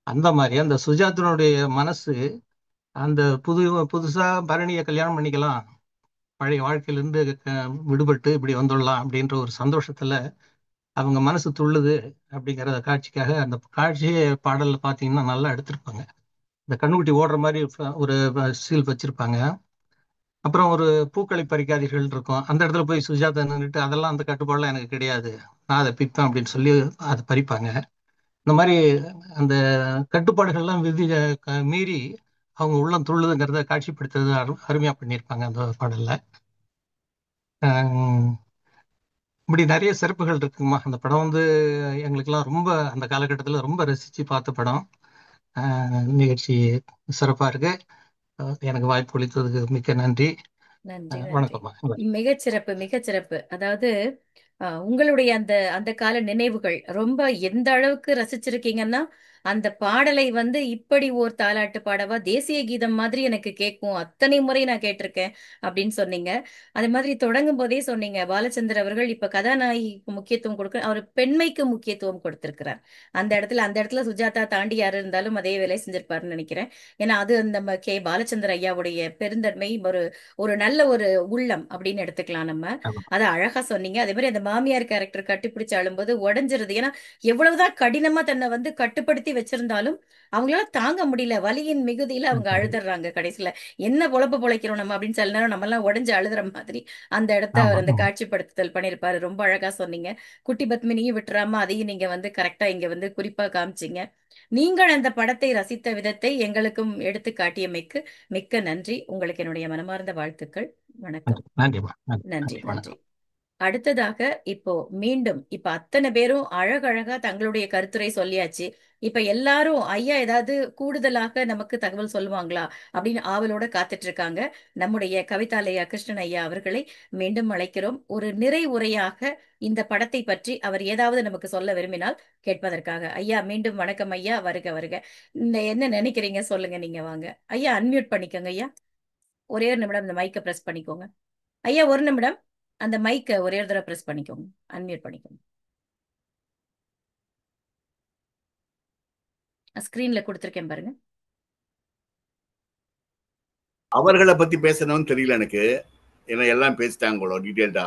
அந்த மாதிரி அந்த சுஜாதனுடைய மனசு, அந்த புதுசா பரணியை கல்யாணம் பண்ணிக்கலாம், பழைய வாழ்க்கையிலிருந்து விடுபட்டு இப்படி வந்துடலாம் அப்படின்ற ஒரு சந்தோஷத்துல அவங்க மனசு துள்ளுது அப்படிங்கிற காட்சிக்காக அந்த காட்சியை பாடல்ல பாத்தீங்கன்னா நல்லா எடுத்திருப்பாங்க. இந்த கண்ணுக்குட்டி ஓடுற மாதிரி ஒரு சீல் வச்சிருப்பாங்க. அப்புறம் ஒரு பூக்களை பறிக்காதீர்கள் இருக்கும். அந்த இடத்துல போய் சுஜாதா நின்றுட்டு, அதெல்லாம் அந்த கட்டுப்பாடுலாம் எனக்கு கிடையாது, நான் அதை பிப்பேன் அப்படின்னு சொல்லி அதை பறிப்பாங்க. இந்த மாதிரி அந்த கட்டுப்பாடுகள்லாம் மீறி அவங்க உள்ளம் துள்ளுதுங்கிறத காட்சிப்படுத்துறது அருமையா பண்ணியிருப்பாங்க அந்த பாடல்ல. ஆஹ் இப்படி நிறைய சிறப்புகள் இருக்குமா அந்த படம். வந்து எங்களுக்கெல்லாம் ரொம்ப அந்த காலகட்டத்தில் ரொம்ப ரசிச்சு பார்த்த படம். நிகழ்ச்சி சிறப்பா இருக்கு. எனக்கு வாய்ப்பு அளித்ததுக்கு மிக்க நன்றி. நன்றி, நன்றி. வணக்கம்மா. மிகச்சிறப்பு, மிகச்சிறப்பு. அதாவது உங்களுடைய அந்த அந்த கால நினைவுகள் ரொம்ப எந்த அளவுக்கு ரசிச்சிருக்கீங்கன்னா, அந்த பாடலை வந்து இப்படி ஓர் தாலாட்டு பாடவா தேசிய கீதம் மாதிரி எனக்கு கேட்கும், அத்தனை முறை நான் கேட்டிருக்கேன் அப்படின்னு சொன்னீங்க. அது மாதிரி தொடங்கும் போதே சொன்னீங்க, பாலச்சந்தர் அவர்கள் இப்ப கதாநாயகிக்கு முக்கியத்துவம் கொடுக்க, அவர் பெண்மைக்கு முக்கியத்துவம் கொடுத்திருக்கிறார். அந்த இடத்துல சுஜாதா தாண்டி யாரு இருந்தாலும் அதே வேலை செஞ்சிருப்பாருன்னு நினைக்கிறேன். ஏன்னா அது நம்ம பாலச்சந்தர் ஐயாவுடைய பெருந்தன்மை, ஒரு ஒரு நல்ல ஒரு உள்ளம் அப்படின்னு எடுத்துக்கலாம் நம்ம. அதை அழகா சொன்னீங்க. அதே மாதிரி அந்த மாமியார் கேரக்டர் கட்டிப்பிடிச்சு அழும்போது உடைஞ்சிருது. ஏன்னா எவ்வளவுதான் கடினமா தன்னை வந்து கட்டுப்படுத்தி வச்சிருந்தாலும் அவங்களால தாங்க முடியல, வலியின் மிகுதியில அவங்க அழுதுறாங்க கடைசியில. என்ன பொழப்பு பொழைக்கிறோம் நம்ம அப்படின்னு சில நேரம் நம்ம எல்லாம் உடைஞ்சு அழுதுற மாதிரி அந்த இடத்த அவர் அந்த காட்சிப்படுத்துதல் பண்ணியிருப்பாரு. ரொம்ப அழகா சொன்னீங்க. குட்டி பத்மினியும் விட்டுறாம அதையும் நீங்க வந்து கரெக்டா இங்க வந்து குறிப்பா காமிச்சீங்க. நீங்கள் அந்த படத்தை ரசித்த விதத்தை எங்களுக்கும் எடுத்து காட்டியமைக்கு மிக்க நன்றி. உங்களுக்கு என்னுடைய மனமார்ந்த வாழ்த்துக்கள். வணக்கம். நன்றிம்மா. நன்றி, நன்றி. வணக்கம். அடுத்ததாக இப்போ மீண்டும் இப்ப அத்தனை பேரும் அழகழகா தங்களுடைய கருத்துரை சொல்லியாச்சு. இப்ப எல்லாரும் ஐயா ஏதாவது கூடுதலாக நமக்கு தகவல் சொல்லுவாங்களா அப்படின்னு ஆவலோட காத்துட்டு இருக்காங்க. நம்முடைய கவிதாலயா கிருஷ்ணன் ஐயா அவர்களை மீண்டும் அழைக்கிறோம். ஒரு நிறை உரையாக இந்த படத்தை பற்றி அவர் ஏதாவது நமக்கு சொல்ல விரும்பினால் கேட்பதற்காக. ஐயா மீண்டும் வணக்கம் ஐயா, வருக வருக. இந்த என்ன நினைக்கிறீங்க சொல்லுங்க, நீங்க வாங்க ஐயா. அன்மியூட் பண்ணிக்கோங்க ஐயா. ஒரே ஒரு நிமிடம் இந்த மைக்கை பிரஸ் பண்ணிக்கோங்க ஐயா. ஒரு நிமிடம் அந்த மைக்கை ஒரே ஒரு தடவை பிரஸ் பண்ணிக்கோங்க, அன்மியூட் பண்ணிக்கோங்க. ஸ்கிரீன்ல கொடுத்துருக்கேன் பாருங்க. அவர்களை பத்தி பேசணும்னு தெரியல எனக்கு, ஏன்னா எல்லாம் பேசிட்டாங்களோ டீட்டெயில்டா.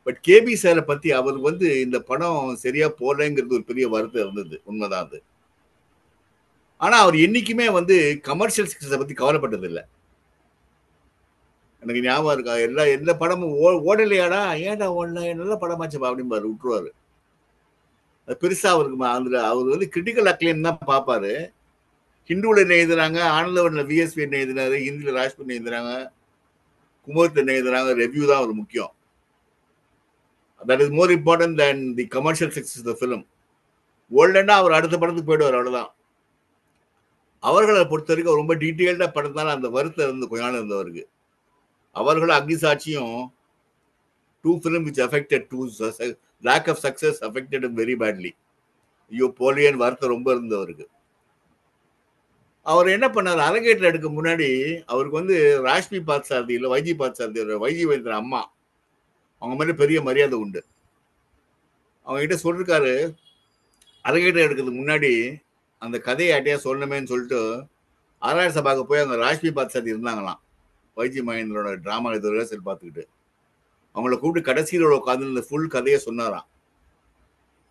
பட் கேபி சாரை பத்தி அவர் வந்து இந்த படம் சரியா போலங்கிறது ஒரு பெரிய வருத்தம் இருந்தது, உண்மைதான் அது. ஆனா அவர் என்னைக்குமே வந்து கமர்ஷியல் சக்சஸை பத்தி கவலைப்பட்டது இல்லை. எனக்கு ஞாபகம் இருக்கா, எந்த படமும் ஓடலையாடா, ஏன்டா ஓடல, நல்ல படமாச்சப்பா அப்படிம்பாரு, விட்டுருவாரு. அது பெருசா அவருக்கு அதுல அவர் வந்து கிரிட்டிக்கல் அக்ளைம் தான் பார்ப்பாரு. ஹிந்துல என்ன எழுதுறாங்க, ஆனந்தவன்ல விஎஸ்பி என்ன எழுதினாரு, ஹிந்தில ராஜ்பன் எழுதுறாங்க, குமரத் என்ன எழுதுறாங்க, ரெவ்யூ தான் அவர் முக்கியம். That is more important than the commercial success of the film. ஓல்டனா அவர் அடுத்த படத்துக்கு போயிடுவார், அவ்வளவுதான். அவர்களை பொறுத்த வரைக்கும் ரொம்ப டீட்டெயில்டா படத்தால அந்த வருத்தம் இருந்து கொஞ்ச நாள் இருந்தவருக்கு. அவர்களும் அக்னி சாட்சியும் two films which affected two lack of success affected him very badly. ஐயோ போலியன் வருத்தம் ரொம்ப இருந்தவருக்கு. அவர் என்ன பண்ணார், அரங்கேற்ற எடுக்க முன்னாடி அவருக்கு வந்து ராஷ்மி பார்சாரதி இல்லை வைஜி பார்சாரதி, வைஜி வேந்திர அம்மா, அவங்க மேலே பெரிய மரியாதை உண்டு. அவங்க கிட்ட சொல்லிருக்காரு, அரங்கேற்ற எடுக்கிறதுக்கு முன்னாடி அந்த கதையை யார்ட்டையா சொல்லணுமேன்னு சொல்லிட்டு ஆராய சபாவுக்கு போய் அங்கே ராஷ்மி பார்சாரதி இருந்தாங்களாம், வைஜி மகேந்திரோட டிராமா இது ரிஹர்சல் பார்த்துக்கிட்டு. அவங்கள கூப்பிட்டு கடைசியில் உட்காந்து இந்த ஃபுல் கதையை சொன்னாராம்.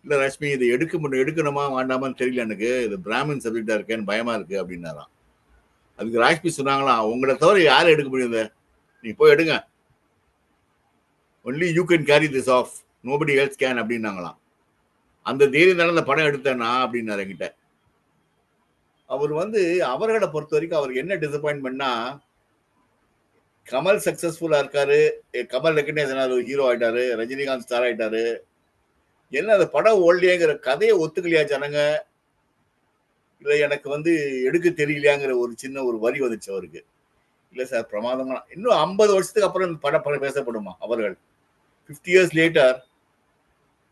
இல்லை ரஷ்மி, இது எடுக்கணுமா வேண்டாமான்னு தெரியல, எனக்கு இது பிராமின் சப்ஜெக்டா இருக்கேன்னு பயமா இருக்கு அப்படின்னாராம். அதுக்கு ராஷ்மி சொன்னாங்களாம், உங்களை தவிர யாரும் எடுக்க முடியாது, நீ போய் எடுங்க, only you can carry this off, nobody else can அப்படின்னாங்களாம். அந்த தைரியம் தானே அந்த படம் எடுத்தேன்னா அப்படின்னாரு என்கிட்ட. அவர் வந்து அவர்களை பொறுத்த வரைக்கும் அவருக்கு என்ன டிசப்பாயின்மெண்ட்னா, கமல் சக்சஸ்ஃபுல்லா இருக்காரு, கமல் ரெக்கக்னைஸ் ஹீரோ ஆயிட்டாரு, ரஜினிகாந்த் ஸ்டார் ஆயிட்டாரு, என்ன அந்த படம் ஓடலையாங்கிற கதையை ஒத்துக்கலையா ஜனங்க, இல்லை எனக்கு வந்து எடுக்க தெரியலையாங்கிற ஒரு சின்ன ஒரு வரி வந்துச்சு அவருக்கு. இல்லை சார் பிரமாதமா, இன்னும் 50 வருஷத்துக்கு அப்புறம் இந்த படம் பேசப்படுமா அவர்கள்? 50 years later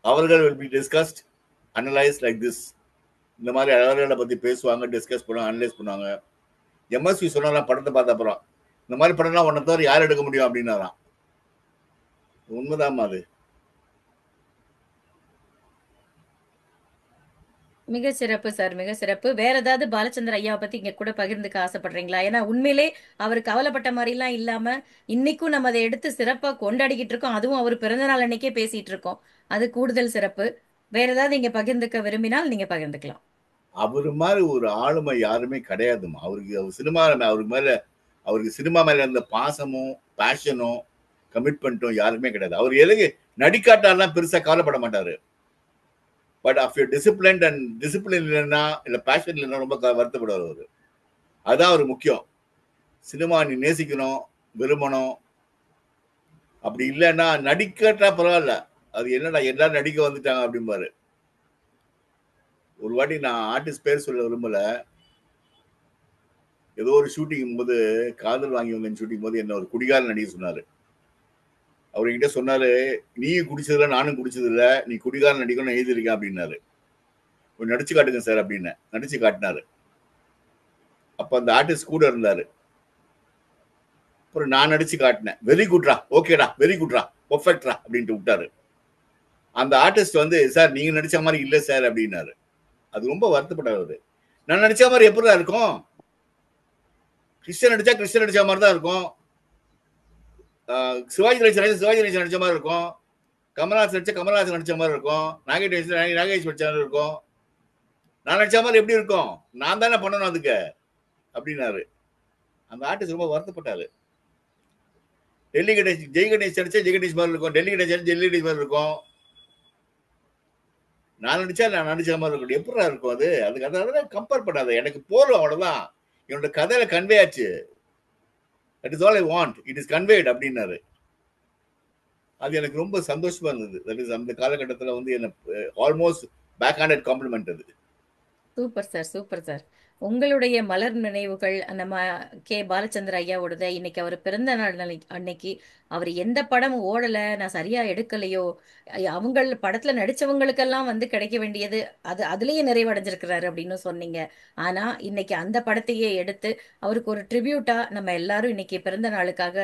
அவர்கள் will be discussed, analyzed like this. இந்த மாதிரி அவர்களை பத்தி பேசுவாங்க, டிஸ்கஸ் பண்ணுவாங்க, அனலைஸ் பண்ணுவாங்க. எம்எஸ்வி சொன்னாலாம் படத்தை பார்த்த அப்புறம், இந்த மாதிரி படம்லாம் ஒன்றை தவிர யார் எடுக்க முடியும் அப்படின்னாராம். உண்மைதாம்மா அது. மிக சிறப்பு சார், மிக சிறப்பு. வேற ஏதாவது பாலச்சந்தர் ஐயாவை பத்தி இங்க கூட பகிர்ந்துக்க ஆசைப்படுறீங்களா? ஏன்னா உண்மையிலே அவர் கவலைப்பட்ட மாதிரி எல்லாம் இல்லாம இன்னைக்கும் நம்ம அதை எடுத்து சிறப்பா கொண்டாடிக்கிட்டு இருக்கோம். அதுவும் அவர் பிறந்த நாள் அன்னைக்கே பேசிட்டு இருக்கோம், அது கூடுதல் சிறப்பு. வேற ஏதாவது நீங்க பகிர்ந்துக்க விரும்பினால் நீங்க பகிர்ந்துக்கலாம். அவரு மாதிரி ஒரு ஆளுமை யாருமே கிடையாதுமா. அவருக்கு சினிமா மேல இருந்த பாசமும் பேஷனும் கமிட்மெண்ட்டும் யாருமே கிடையாது. அவர் எதுக்கு நடிக்காட்டாலாம் பெருசா கவலைப்பட மாட்டாரு. But of discipline and discipline இல்லைன்னா இல்லை பேஷன் இல்லைன்னா ரொம்ப வருத்தப்படுவார் அவரு. அதுதான் அவர் முக்கியம். சினிமா நீ நேசிக்கணும், விரும்பணும். அப்படி இல்லைன்னா நடிக்கட்டா பரவாயில்ல, அது என்னடா எல்லாரும் நடிக்க வந்துட்டாங்க அப்படிம்பாரு. ஒரு வாட்டி நான் ஆர்டிஸ்ட் பேர் சொல்ல விரும்பல, ஏதோ ஒரு ஷூட்டிங் போது, காதல் வாங்கி வந்த ஷூட்டிங் போது என்ன ஒரு குடிகார நடிகை சொன்னாரு. அவர்கிட்ட சொன்னாரு, நீ குடிச்சதில்ல நானும் குடிச்சதில்ல, நீ குடிகார நடிக்கணும்னு எழுதிருக்கேன் அப்படின்னாரு. நடிச்சு காட்டுங்க சார் அப்படின்னு நடிச்சு காட்டினாரு. அப்ப அந்த ஆர்டிஸ்ட் கூட இருந்தாரு. அப்புறம் நான் நடிச்சு காட்டினேன், வெரி குட்ரா, ஓகேடா, வெரி குட்ரா, பெர்ஃபெக்ட்ரா அப்படின்ட்டு விட்டாரு. அந்த ஆர்டிஸ்ட் வந்து, சார் நீங்க நடிச்ச மாதிரி இல்லை சார் அப்படின்னாரு. அது ரொம்ப வருத்தப்பட்டாரு. நான் நடிச்ச மாதிரி எப்படிதான் இருக்கும்? கிறிஸ்டியன் நடிச்சா கிறிஸ்டியன் நடிச்ச மாதிரி தான் இருக்கும், சிவாஜி நடிச்ச மாதிரி இருக்கும், கமல்ஹாசன் நடிச்ச கமல்ஹாசன் நடிச்ச மாதிரி இருக்கும், நாகேஷ் நடிச்ச மாதிரி இருக்கும். நான் நடிச்ச மாதிரி எப்படி இருக்கும்? நான் தானே பண்ணணும் அதுக்கு அப்படின்னாரு. அந்த ஆர்டிஸ்ட் ரொம்ப வருத்தப்பட்டாரு. டெல்லி கணேஷ், ஜெய் கணேஷ் நடிச்சா ஜெய் கணேஷ் மாதிரி இருக்கும், டெல்லி கணேஷ் டெல்லி கணேஷ் மாதிரி இருக்கும், நான் நடிச்சா நான் நடிச்ச மாதிரி இருக்கும். எப்படா இருக்கும் அது? அதுக்கு அதனால கம்பேர் பண்ணாத, எனக்கு போறோம் அவ்வளவுதான், என்னோட கதையில கன்வே ஆச்சு, that is all I want, it is conveyed அப்படின்னாரு. அது எனக்கு ரொம்ப சந்தோஷமா இருந்தது. தட் இஸ் அந்த காலகட்டத்தில் வந்து என்ன ஆல்மோஸ்ட் பேக் ஹேண்டட் காம்ப்ளிமெண்ட் அது. Super sir, super sir. உங்களுடைய மலர் நினைவுகள் நம்ம கே பாலச்சந்தர் ஐயாவோடத இன்னைக்கு அவர் பிறந்த நாள் அன்னைக்கு அவர் எந்த படம் ஓடல, நான் சரியா எடுக்கலையோ, அவங்க படத்துல நடிச்சவங்களுக்கெல்லாம் வந்து கிடைக்க வேண்டியது அதுலயே நிறைவடைஞ்சிருக்கிறாரு அப்படின்னு சொன்னீங்க. ஆனா இன்னைக்கு அந்த படத்தையே எடுத்து அவருக்கு ஒரு ட்ரிபியூட்டா நம்ம எல்லாரும் இன்னைக்கு பிறந்த நாளுக்காக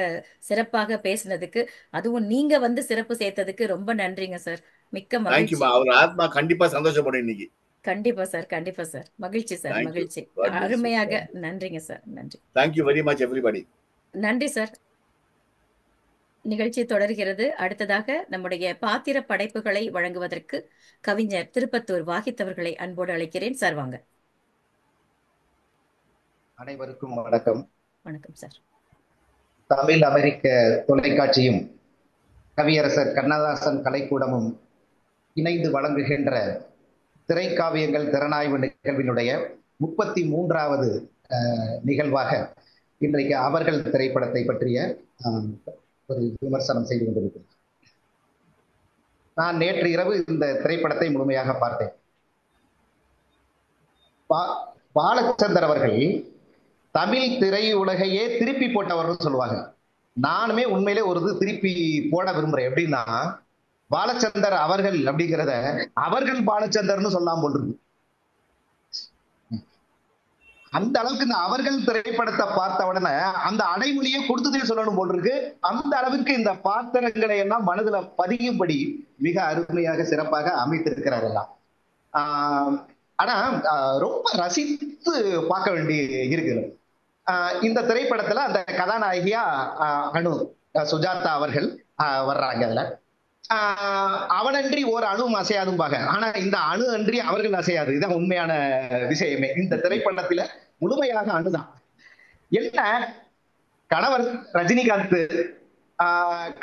சிறப்பாக பேசினதுக்கு, அதுவும் நீங்க வந்து சிறப்பு சேர்த்ததுக்கு ரொம்ப நன்றிங்க சார். மிக்க மகிழ்ச்சி. தேங்க்யூமா. அவர் ஆத்மா கண்டிப்பா சந்தோஷப்படும் இன்னைக்கு. கண்டிப்பா சார், கண்டிப்பா சார். மகிழ்ச்சி சார், தேங்க்யூ. மகிழ்ச்சி. God bless you. அருமையாக நன்றிங்க சார், நன்றி. Thank you very much everybody. நன்றி சார். நிகழ்ச்சி தொடர்கிறது. அடுத்ததாக நம்முடைய பாத்திர படைப்புகளை வழங்குவதற்கு கவிஞர் திருப்பத்தூர் வாகித் அவர்களை அன்போடு அழைக்கிறேன் சார். வாங்க. அனைவருக்கும் வணக்கம். வணக்கம் சார். தமிழ் அமெரிக்க தொலைக்காட்சியும் கவியரசர் கண்ணதாசன் கலைக்கூடமும் இணைந்து வழங்குகின்ற திரைக்காவியங்கள் திறனாய்வு நிகழ்வினுடைய 33வது நிகழ்வாக இன்றைக்கு அவர்கள் திரைப்படத்தை பற்றிய ஒரு விமர்சனம் செய்து கொண்டிருக்கிறேன். நான் நேற்று இரவு இந்த திரைப்படத்தை முழுமையாக பார்த்தேன். பாலச்சந்தர் அவர்கள் தமிழ் திரையுலகையே திருப்பி போட்டவர்கள் சொல்லுவாங்க. நானுமே உண்மையிலே ஒரு திருப்பி போட விரும்புறேன். எப்படின்னா, பாலச்சந்தர் அவர்கள் அப்படிங்கிறத அவர்கள் பாலச்சந்தர்னு சொல்லாம போன்றது. அந்த அளவுக்கு இந்த அவர்கள் திரைப்படத்தை பார்த்த உடனே அந்த அடைமொழியை கொடுத்ததே சொல்லணும் போல் இருக்கு. அந்த அளவுக்கு இந்த பாத்திரங்களை எல்லாம் மனதுல பதியும்படி மிக அருமையாக சிறப்பாக அமைத்திருக்கிறார் எல்லாம். ஆனா ரொம்ப ரசித்து பார்க்க வேண்டி இருக்கு. இந்த திரைப்படத்துல அந்த கதாநாயகியா அணு சுஜாதா அவர்கள் வர்றாங்க. அதுல அவனன்றி ஒரு அணுவும் அசையாதும்பாங்க. ஆனா இந்த அணு அன்றி அவர்கள் அசையாது. இதுதான் உண்மையான விஷயமே. இந்த திரைப்படத்துல முழுமையாக அணுதான். என்ன, கணவர் ரஜினிகாந்த்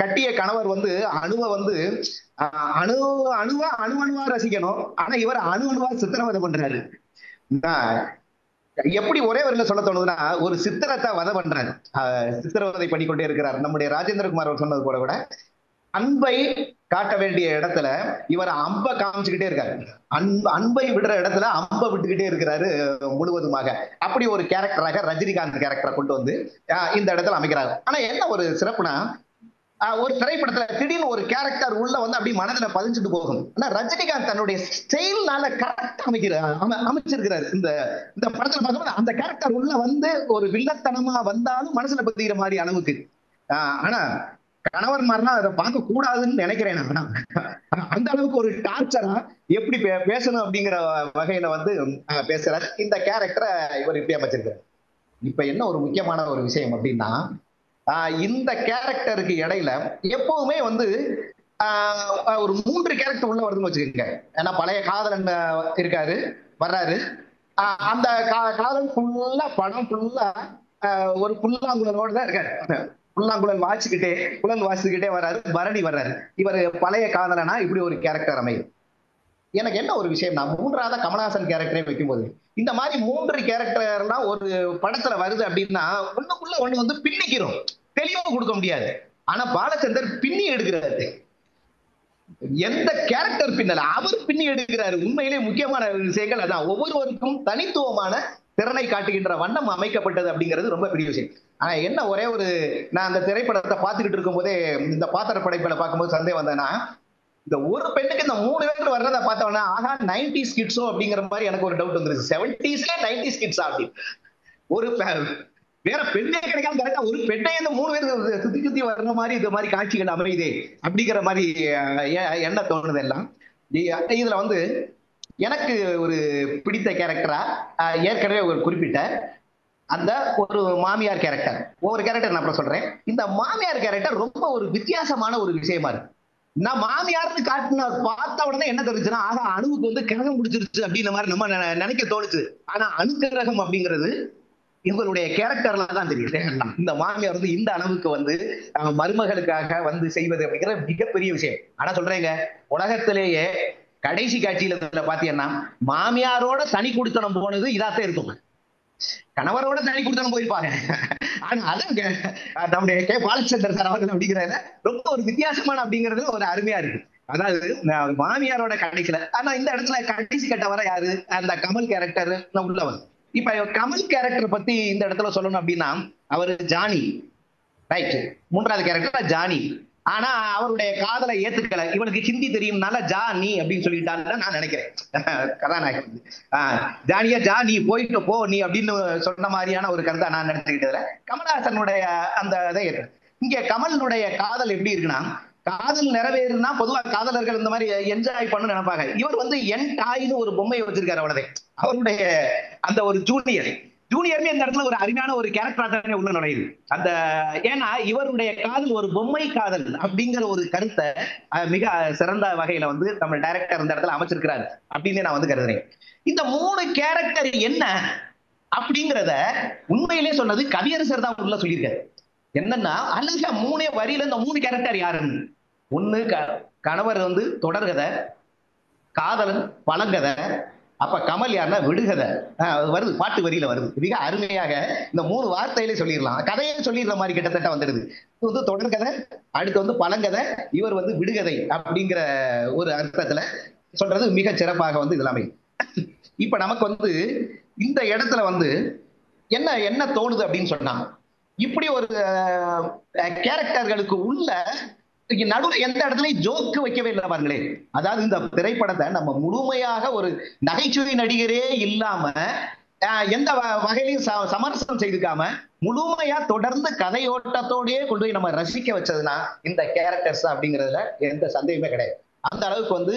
கட்டிய கணவர் வந்து அணுவை வந்து அணுவா ரசிக்கணும். ஆனா இவர் அணுவா சித்திரவதை பண்றாரு. எப்படி ஒரே வரையில சொல்ல தோணுதுன்னா, ஒரு சித்திரத்தை வதை பண்றாரு, சித்திரவதை பண்ணிக்கொண்டே இருக்கிறார். நம்முடைய ராஜேந்திரகுமார் அவர் சொன்னது கூட அன்பை காட்ட வேண்டிய இடத்துல இவர் அம்பை காமிச்சுக்கிட்டே இருக்காரு. அன்பை விடுற இடத்துல அம்பை விட்டுக்கிட்டே இருக்கிறாரு முழுவதுமாக. அப்படி ஒரு கேரக்டராக ரஜினிகாந்த் கேரக்டரை கொண்டு வந்து இந்த இடத்துல அமைக்கிறாரு. ஆனா என்ன ஒரு சிறப்புனா, ஒரு திரைப்படத்துல திடீர்னு ஒரு கேரக்டர் உள்ள வந்து அப்படி மனதுல பதிஞ்சுட்டு போகும். ஆனா ரஜினிகாந்த் தன்னுடைய ஸ்டைல்னால கரெக்டா அமைச்சிருக்கிறாரு. இந்த படத்துல பார்க்கும்போது அந்த கேரக்டர் உள்ள வந்து ஒரு வில்லத்தனமா வந்தாலும் மனசுல பதிகிற மாதிரி அளவுக்கு. ஆனா கணவர் மாதிரினா அதை பார்க்க கூடாதுன்னு நினைக்கிறேன். அந்த அளவுக்கு ஒரு டார்ச்சரா எப்படி பேசணும் அப்படிங்கிற வகையில வந்து பேசுறாரு. இந்த கேரக்டரை இவர் இப்படி அமைச்சிருக்கிறார். இப்ப என்ன ஒரு முக்கியமான ஒரு விஷயம் அப்படின்னா, இந்த கேரக்டருக்கு இடையில எப்பவுமே வந்து ஒரு 3 கேரக்டர் உள்ள வருதுன்னு வச்சுக்கோங்க. ஏன்னா பழைய காதலன் இருக்காரு, வர்றாரு. அந்த காதல் ஃபுல்லா படம் ஃபுல்லா ஒரு புல்லாங்குழலோட தான் இருக்காரு. புல்லாங்குழல் குழல் வாசிக்கிட்டே வர்றாரு. பரணி வர்றாரு. இவர் பழைய காதலனா இப்படி ஒரு கேரக்டர் அமையும். எனக்கு என்ன ஒரு விஷயம்னா, 3ஆவது கமலஹாசன் கேரக்டரே வைக்கும்போது இந்த மாதிரி 3 கேரக்டர்லாம் ஒரு படத்துல வருது அப்படின்னா ஒண்ணுக்குள்ள ஒண்ணு வந்து பின்னிக்கிறோம், தெளிவா கொடுக்க முடியாது. ஆனா பாலச்சந்தர் பின்னி எடுக்கிறாரு. எந்த கேரக்டர் பின்னல, அவர் பின்னி எடுக்கிறாரு. உண்மையிலே முக்கியமான விஷயங்கள் அதான். ஒவ்வொருவருக்கும் தனித்துவமான திறனை காட்டுகின்ற வண்ணம் அமைக்கப்பட்டது அப்படிங்கிறது ரொம்ப பெரிய விஷயம். ஆனா என்ன ஒரே ஒரு, நான் அந்த திரைப்படத்தை பார்த்துக்கிட்டு இருக்கும் போதே இந்த பாத்திர படைப்புகளை பார்க்கும்போது சந்தேகம் வந்தேன்னா, இந்த ஒரு பெண்ணுக்கு இந்த 3 பேர் வர்றதை பார்த்தோம்னா ஆகா 90s கிட்ஸோ அப்படிங்கிற மாதிரி எனக்கு ஒரு டவுட் வந்துருச்சு. 70s 90s கிட்ஸா அப்படி ஒரு வேற பெண்ணே கிடைக்காம கரெக்டா ஒரு பெண்ணை இந்த 3 பேர் சுத்தி வர்ற மாதிரி இந்த மாதிரி காட்சிகள் அமையுதே அப்படிங்கிற மாதிரி என்ன தோணுது எல்லாம். இதுல வந்து எனக்கு ஒரு பிடித்த கேரக்டரா ஏற்கனவே ஒரு குறிப்பிட்ட அந்த ஒரு மாமியார் கேரக்டர், ஒவ்வொரு கேரக்டர் நான் அப்புறம் சொல்றேன். இந்த மாமியார் கேரக்டர் ரொம்ப ஒரு வித்தியாசமான ஒரு விஷயமா இருக்கு. நான் மாமியார்னு காட்டின பார்த்த உடனே என்ன தெரிஞ்சுன்னா, ஆக அணுவுக்கு வந்து கிரகம் முடிச்சிருச்சு அப்படின்ற மாதிரி நம்ம நினைக்க தோணுச்சு. ஆனா அணுக்கிரகம் அப்படிங்கிறது இவங்களுடைய கேரக்டர்ல தான் தெரியுது. இந்த மாமியார் வந்து இந்த அளவுக்கு வந்து மருமகளுக்காக வந்து செய்வது அப்படிங்கிற மிகப்பெரிய விஷயம். ஆனா சொல்றேங்க, உலகத்திலேயே கடைசி காட்சியில பாத்தீங்கன்னா மாமியாரோட தனி குடித்தனம் போனது இதாத்தான் இருக்கும். கணவரோட தனி குடித்தனம் போயிருப்பாங்க. ஆனா அதான் நம்முடைய கே பாலச்சந்தர் சார் அவர்கள் அப்படிங்கிறத ரொம்ப ஒரு வித்தியாசமான அப்படிங்கிறது ஒரு அருமையா இருக்கு. அதாவது மாமியாரோட கடைசியில, ஆனா இந்த இடத்துல கடைசி கட்ட வர யாரு, அந்த கமல் கேரக்டர் உள்ளவன். இப்ப கமல் கேரக்டர் பத்தி இந்த இடத்துல சொல்லணும் அப்படின்னா, அவரு ஜானி, ரைட், மூன்றாவது கேரக்டர் ஜானி. ஆனா அவருடைய காதலை ஏத்துக்கல, இவனுக்கு ஹிந்தி தெரியும்னால ஜானி அப்படின்னு சொல்லிட்டான்னு நான் நினைக்கிறேன். கதாநாயகன் ஜானியா, ஜா நீ போயிட்டு போ நீ அப்படின்னு சொன்ன மாதிரியான ஒரு கருத்தை நான் நினைச்சுக்கிட்டதுல கமலஹாசனுடைய அந்த இதை இங்க கமலனுடைய காதல் எப்படி இருக்குன்னா, காதல் நிறைவேறுனா பொதுவா காதலர்கள் இந்த மாதிரி என்ஜாய் பண்ணு நினைப்பாங்க. இவர் வந்து என் தாயின்னு ஒரு பொம்மையை வச்சிருக்காரு அவ்வளவு. அவருடைய அந்த ஒரு ஜூனியர்னு இந்த இடத்துல ஒரு அருமையான ஒரு கேரக்டர் உள்ள நுழையுது. அந்த ஏன்னா இவருடைய காதல் ஒரு பொம்மை காதல் அப்படிங்கிற ஒரு கருத்தை மிக சிறந்த வகையில வந்து நம்ம டைரக்டர் இந்த இடத்துல அமைச்சிருக்கிறாரு அப்படின்னு நான் வந்து கருதுறேன். இந்த 3 கேரக்டர் என்ன அப்படிங்கிறத உண்மையிலே சொன்னது கவியரசர் தான் உள்ள சொல்லியிருக்காரு. என்னன்னா அழகா 3 வரியில இந்த 3 கேரக்டர் யாருன்னு, ஒண்ணு கணவர் வந்து தொடர்கதை, காதலன் பழங்கதை, அப்ப கமல் யாருன்னா விடுகதை வருது, பாட்டு வரியில வருது. மிக அருமையாக இந்த 3 வார்த்தையிலே சொல்லிடலாம், கதையே சொல்லிடுற மாதிரி கிட்டத்தட்ட வந்துடுது. இது வந்து தொடர்கதை, அடுத்து வந்து பழங்கதை, இவர் வந்து விடுகதை அப்படிங்கிற ஒரு அர்த்தத்துல சொல்றது மிக சிறப்பாக வந்து இது எல்லாமே. இப்ப நமக்கு வந்து இந்த இடத்துல வந்து என்ன என்ன தோணுது அப்படின்னு சொன்னா, இப்படி ஒரு கேரக்டர்களுக்கு உள்ள நடுவில் எந்த இடத்துலயும் ஜோக்கு வைக்கவே இல்லை பாருங்களே. அதாவது இந்த திரைப்படத்தை நம்ம முழுமையாக ஒரு நகைச்சுவை நடிகரே இல்லாம எந்த வகையிலையும் சமரசம் செய்துக்காம முழுமையா தொடர்ந்து கதையோட்டத்தோடயே கொண்டு போய் நம்ம ரசிக்க வச்சதுன்னா இந்த கேரக்டர்ஸ் அப்படிங்கிறதுல எந்த சந்தேகமே கிடையாது. அந்த அளவுக்கு வந்து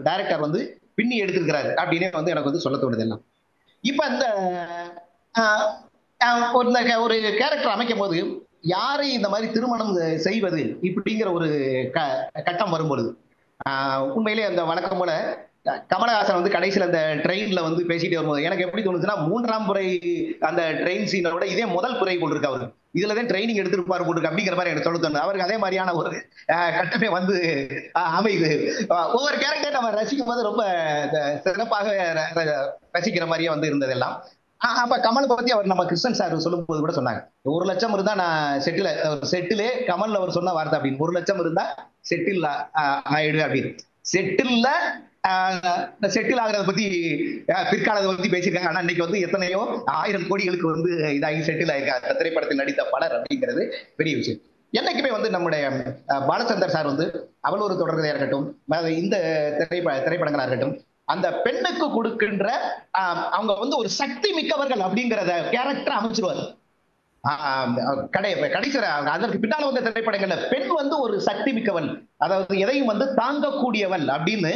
டைரக்டர் வந்து பின்னி எடுத்திருக்கிறாரு அப்படின்னே வந்து எனக்கு வந்து சொல்ல தோணுது எல்லாம். இப்ப இந்த ஒரு கேரக்டர் அமைக்கும் போது யாரை இந்த மாதிரி திருமணம் செய்வது இப்படிங்கிற ஒரு கட்டம் வரும்பொழுது உண்மையிலே அந்த வழக்கம் போல கமலஹாசன் வந்து கடைசியில் அந்த ட்ரெயின்ல வந்து பேசிட்டு வரும்போது எனக்கு எப்படி தோணுச்சுன்னா, 3ஆம் முறை அந்த ட்ரெயின் சீனோட இதே முதல் குறை போட்டிருக்கு அவரு, இதுலதான் ட்ரைனிங் எடுத்துருப்பாரு போட்டிருக்கு அப்படிங்கிற மாதிரி எனக்கு சொல்ல தோணுது. அவருக்கு அதே மாதிரியான ஒரு கட்டமே வந்து அமைது. ஒவ்வொரு கேரக்டர் நம்ம ரசிக்கும் போது ரொம்ப சிறப்பாக ரசிக்கிற மாதிரியே வந்து இருந்ததெல்லாம். அப்ப கமல் பத்தி அவர் நம்ம கிருஷ்ணன் சார் சொல்லும் போது கூட சொன்னாங்க, 1 லட்சம் இருந்தா நான் செட்டிலே கமல்ல அவர் சொன்ன வார்த்தை அப்படின்னு, 1 லட்சம் இருந்தா செட்டில் ஆயிடு அப்படின்னு. செட்டில் ஆகிறத பத்தி பிற்காலத்தை பத்தி பேசியிருக்காங்க. ஆனா இன்னைக்கு வந்து எத்தனையோ 1000 கோடிகளுக்கு வந்து இதாகி செட்டில் ஆயிருக்காங்க திரைப்படத்தில் நடித்த பலர் அப்படிங்கிறது பெரிய விஷயம். என்னைக்குமே வந்து நம்முடைய பாலச்சந்தர் சார் வந்து அவள் ஒரு தொடர்கதையா இருக்கட்டும், இந்த திரைப்படங்களா இருக்கட்டும், அந்த பெண்ணுக்கு கொடுக்கின்ற அவங்க வந்து ஒரு சக்தி மிக்கவர்கள் அப்படிங்கிறத கேரக்டர் அமைச்சிருவாரு. கடைசி அதற்கு பின்னால் வந்த திரைப்படங்கள்ல பெண் வந்து ஒரு சக்தி மிக்கவன், அதாவது எதையும் வந்து தாங்கக்கூடியவன் அப்படின்னு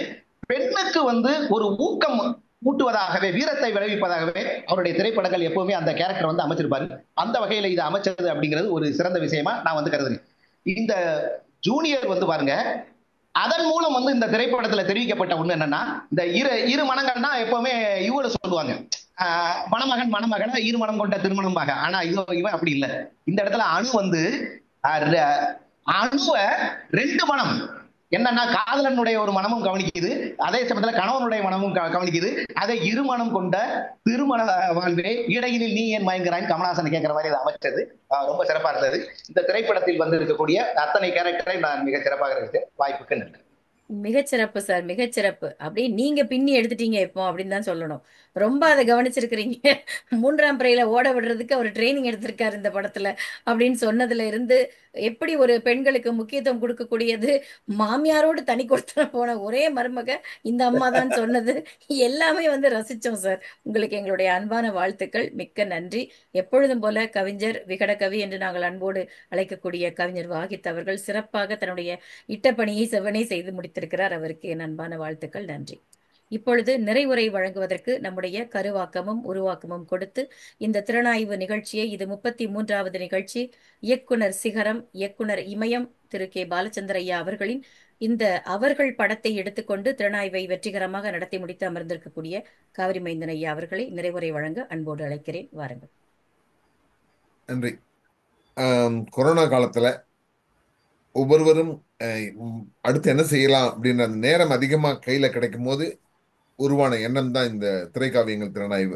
பெண்ணுக்கு வந்து ஒரு ஊக்கம் ஊட்டுவதாகவே, வீரத்தை விளைவிப்பதாகவே அவருடைய திரைப்படங்கள் எப்பவுமே அந்த கேரக்டர் வந்து அமைச்சிருப்பாரு. அந்த வகையில இது அமைச்சது அப்படிங்கிறது ஒரு சிறந்த விஷயமா நான் வந்து கருதுறேன். இந்த ஜூனியர் வந்து பாருங்க, அதன் மூலம் வந்து இந்த திரைப்படத்துல தெரிவிக்கப்பட்ட ஒண்ணு என்னன்னா, இந்த இரு மனங்கள்னா எப்பவுமே இவளை சொல்லுவாங்க, மணமகன் மணமகனா 2 மனம் கொண்ட திருமணமாக. ஆனா இவன் அப்படி இல்லை. இந்த இடத்துல அணு வந்து அணுவ 2 மனம், என்னன்னா காதலனுடைய ஒரு மனமும் கவனிக்குது, அதே சமயத்துல கணவனுடைய மனமும் கவனிக்குது. அதை 2 மனம் கொண்ட திருமண வாழ்வே இடையினில் நீ ஏன் மயங்குறான்னு கமலஹாசன் கேட்கிற மாதிரி அதை அமைச்சது ரொம்ப சிறப்பா இருந்தது. இந்த திரைப்படத்தில் வந்து இருக்கக்கூடிய அத்தனை கேரக்டரை நான் மிக சிறப்பாக இருக்கேன். வாய்ப்புக்கு நன்றி. மிகச்சிறப்பு சார், மிகச்சிறப்பு. அப்படியே நீங்க பின்னி எடுத்துட்டீங்க இப்போ அப்படின்னு தான் சொல்லணும். ரொம்ப அதை கவனிச்சிருக்கிறீங்க. 3ஆம் பிறையில ஓட விடுறதுக்கு அவர் ட்ரைனிங் எடுத்திருக்காரு இந்த படத்துல அப்படின்னு சொன்னதுல இருந்து, எப்படி ஒரு பெண்களுக்கு முக்கியத்துவம் கொடுக்கக்கூடியது, மாமியாரோடு தனி கொடுத்து போன ஒரே மருமக இந்த அம்மா தான் சொன்னது, எல்லாமே வந்து ரசிச்சோம் சார். உங்களுக்கு எங்களுடைய அன்பான வாழ்த்துக்கள், மிக்க நன்றி. எப்பொழுதும் போல கவிஞர் விகடகவி என்று நாங்கள் அன்போடு அழைக்கக்கூடிய கவிஞர் வாகித் அவர்கள் சிறப்பாக தன்னுடைய இட்டப்பணியை செவ்வனே செய்து முடித்திருக்கிறார். அவருக்கு என் அன்பான வாழ்த்துக்கள், நன்றி. இப்பொழுது நிறைவுரை வழங்குவதற்கு நம்முடைய கருவாக்கமும் உருவாக்கமும் கொடுத்து இந்த திறனாய்வு நிகழ்ச்சியை, இது 33வது நிகழ்ச்சி, இயக்குனர் சிகரம், இயக்குனர் இமயம் திரு கே பாலச்சந்தர் ஐயா அவர்களின் இந்த அவர்கள் படத்தை எடுத்துக்கொண்டு திறனாய்வை வெற்றிகரமாக நடத்தி முடித்து அமர்ந்திருக்கக்கூடிய காவிரி மைந்தன் ஐயா அவர்களை நிறைவுரை வழங்க அன்போடு அழைக்கிறேன். வாருங்கள். நன்றி. கொரோனா காலத்துல ஒவ்வொருவரும் அடுத்து என்ன செய்யலாம் அப்படின்ற நேரம் அதிகமா கையில கிடைக்கும் போது உருவான எண்ணம் தான் இந்த திரைக்காவியங்கள் திறனாய்வு.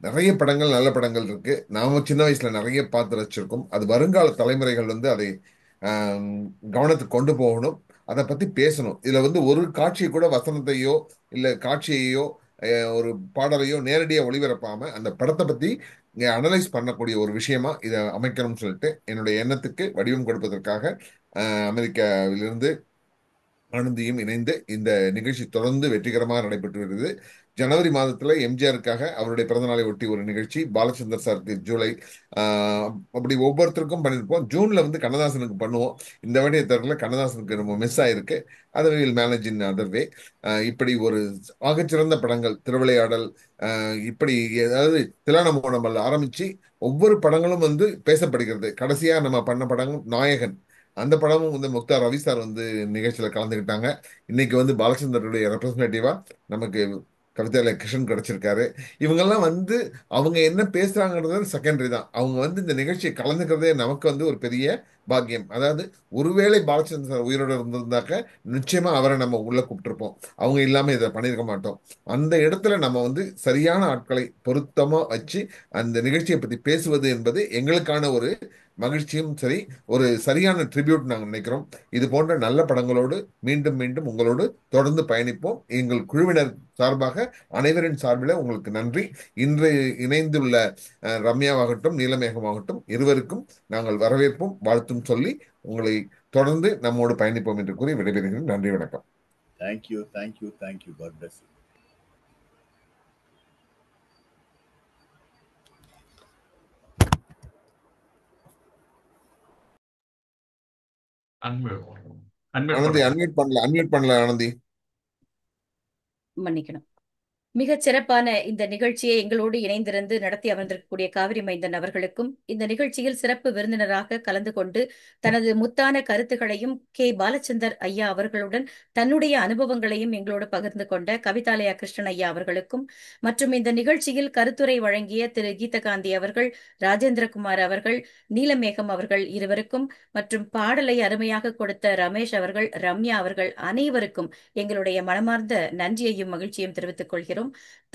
நிறைய படங்கள், நல்ல படங்கள் இருக்கு. நாம சின்ன வயசுல நிறைய பார்த்து ரசிச்சிருக்கோம். அது வருங்கால தலைமுறைகள் வந்து அதை கவனத்துக்கு கொண்டு போகணும். அதை பத்தி பேசணும். இதுல வந்து ஒரு காட்சி கூட வசனத்தையோ இல்ல காட்சியையோ ஒரு பாடலையோ நேரடியா ஒளிபரப்பாம அந்த படத்தை பத்தி இங்க அனலைஸ் பண்ணக்கூடிய ஒரு விஷயமா இதை அமைக்கணும்னு சொல்லிட்டு என்னுடைய எண்ணத்துக்கு வடிவம் கொடுப்பதற்காக அமெரிக்காவிலிருந்து ஆனந்தியும் இணைந்து இந்த நிகழ்ச்சி தொடர்ந்து வெற்றிகரமாக நடைபெற்று வருகிறது. ஜனவரி மாதத்துல எம்ஜிஆருக்காக அவருடைய பிறந்த நாளை ஒட்டி ஒரு நிகழ்ச்சி, பாலச்சந்தர் சாருக்கு ஜூலை, அப்படி ஒவ்வொருத்தருக்கும் பண்ணியிருப்போம். ஜூன்ல வந்து கண்ணதாசனுக்கு பண்ணுவோம். இந்த வாட்டியை தவிர கண்ணதாசனுக்கு ரொம்ப மிஸ் ஆயிருக்கு. அதை will manage in other way. இப்படி ஒரு ஆகச்சிறந்த படங்கள், திருவிளையாடல், இப்படி ஏதாவது திலானமோனமல் ஆரம்பிச்சு ஒவ்வொரு படங்களும் வந்து பேசப்படுகிறது. கடைசியா நம்ம பண்ண படங்கள் நாயகன், அந்த படமும் வந்து முக்தார் ரவி சார் வந்து நிகழ்ச்சியில கலந்துக்கிட்டாங்க. இன்னைக்கு வந்து பாலச்சந்தருடைய ரெப்ரஸன்டேட்டிவா நமக்கு கவிதாலய கிருஷ்ணன் கிடைச்சிருக்காரு. இவங்கெல்லாம் வந்து அவங்க என்ன பேசுறாங்கிறது செகண்டரி தான். அவங்க வந்து இந்த நிகழ்ச்சியை கலந்துக்கிறதே நமக்கு வந்து ஒரு பெரிய பாக்கியம். அதாவது ஒருவேளை பாலச்சந்திரன் சார் உயிரோட இருந்திருந்தாக்க நிச்சயமா அவரை நம்ம உள்ள கூப்பிட்டுருப்போம். அவங்க இல்லாம இதை பண்ணியிருக்க மாட்டோம். அந்த இடத்துல நம்ம வந்து சரியான ஆட்களை பொருத்தமா வச்சு அந்த நிகழ்ச்சியை பத்தி பேசுவது என்பது எங்களுக்கான ஒரு மகிழ்ச்சியும் சரி, ஒரு சரியான ட்ரிபியூட் நாங்கள் நினைக்கிறோம். இது போன்ற நல்ல படங்களோடு மீண்டும் மீண்டும் உங்களோடு தொடர்ந்து பயணிப்போம். எங்கள் குழுவினர் சார்பாக அனைவரின் சார்பில் உங்களுக்கு நன்றி. இன்று இணைந்துள்ள ரம்யாவாகட்டும் நீலமேகமாகட்டும் இருவருக்கும் நாங்கள் வரவேற்போம், வாழ்த்தும் சொல்லி உங்களை தொடர்ந்து நம்மோடு பயணிப்போம் என்று கூறி விடைபெறுகிறேன். நன்றி, வணக்கம். Thank you, thank you, thank you. God bless you. Anandhi unmute பண்ணல ஆனந்தி. மன்னிக்கணும். மிகச் சிறப்பான இந்த நிகழ்ச்சியை எங்களோடு இணைந்திருந்து நடத்தி அமர்ந்திருக்கக்கூடிய காவிரி மைந்தன் அவர்களுக்கும், இந்த நிகழ்ச்சியில் சிறப்பு விருந்தினராக கலந்து கொண்டு தனது முத்தான கருத்துக்களையும் பாலச்சந்தர் ஐயா அவர்களுடன் தன்னுடைய அனுபவங்களையும் எங்களோடு பகிர்ந்து கொண்ட கவிதாலயா கிருஷ்ணன் ஐயா அவர்களுக்கும், மற்றும் இந்த நிகழ்ச்சியில் கருத்துரை வழங்கிய திரு கீதகாந்தி அவர்கள், ராஜேந்திரகுமார் அவர்கள், நீலமேகம் அவர்கள் இருவருக்கும், மற்றும் பாடலை அருமையாக கொடுத்த ரமேஷ் அவர்கள், ரம்யா அவர்கள் அனைவருக்கும் எங்களுடைய மனமார்ந்த நன்றியையும் மகிழ்ச்சியும் தெரிவித்துக் கொள்கிறோம்.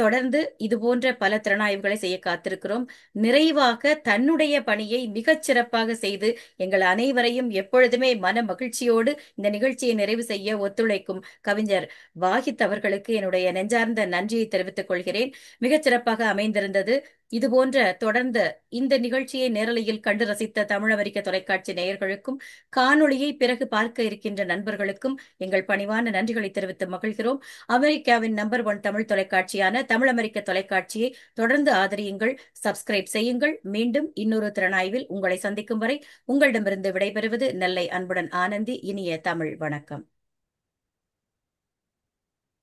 தொடர்ந்து இதுபோன்ற பல திறனாய்வுகளை செய்ய காத்திருக்கிறோம். நிறைவாக தன்னுடைய பணியை மிகச் சிறப்பாக செய்து எங்கள் அனைவரையும் எப்பொழுதுமே மன மகிழ்ச்சியோடு இந்த நிகழ்ச்சியை நிறைவு செய்ய ஒத்துழைக்கும் கவிஞர் வாஹித் அவர்களுக்கு என்னுடைய நெஞ்சார்ந்த நன்றியை தெரிவித்துக் கொள்கிறேன். மிகச் சிறப்பாக அமைந்திருந்தது. இதுபோன்ற தொடர்ந்து இந்த நிகழ்ச்சியை நேரலையில் கண்டு ரசித்த தமிழ் அமெரிக்க தொலைக்காட்சி நேயர்களுக்கும், காணொளியை பிறகு பார்க்க இருக்கின்ற நண்பர்களுக்கும் எங்கள் பணிவான நன்றிகளை தெரிவித்து மகிழ்கிறோம். அமெரிக்காவின் நம்பர் 1 தமிழ் தொலைக்காட்சியான தமிழ் அமெரிக்க தொலைக்காட்சியை தொடர்ந்து ஆதரியுங்கள், சப்ஸ்கிரைப் செய்யுங்கள். மீண்டும் இன்னொரு திறனாய்வில் உங்களை சந்திக்கும் வரை உங்களிடமிருந்து விடைபெறுவது நெல்லை அன்புடன் ஆனந்தி. இனிய தமிழ் வணக்கம்.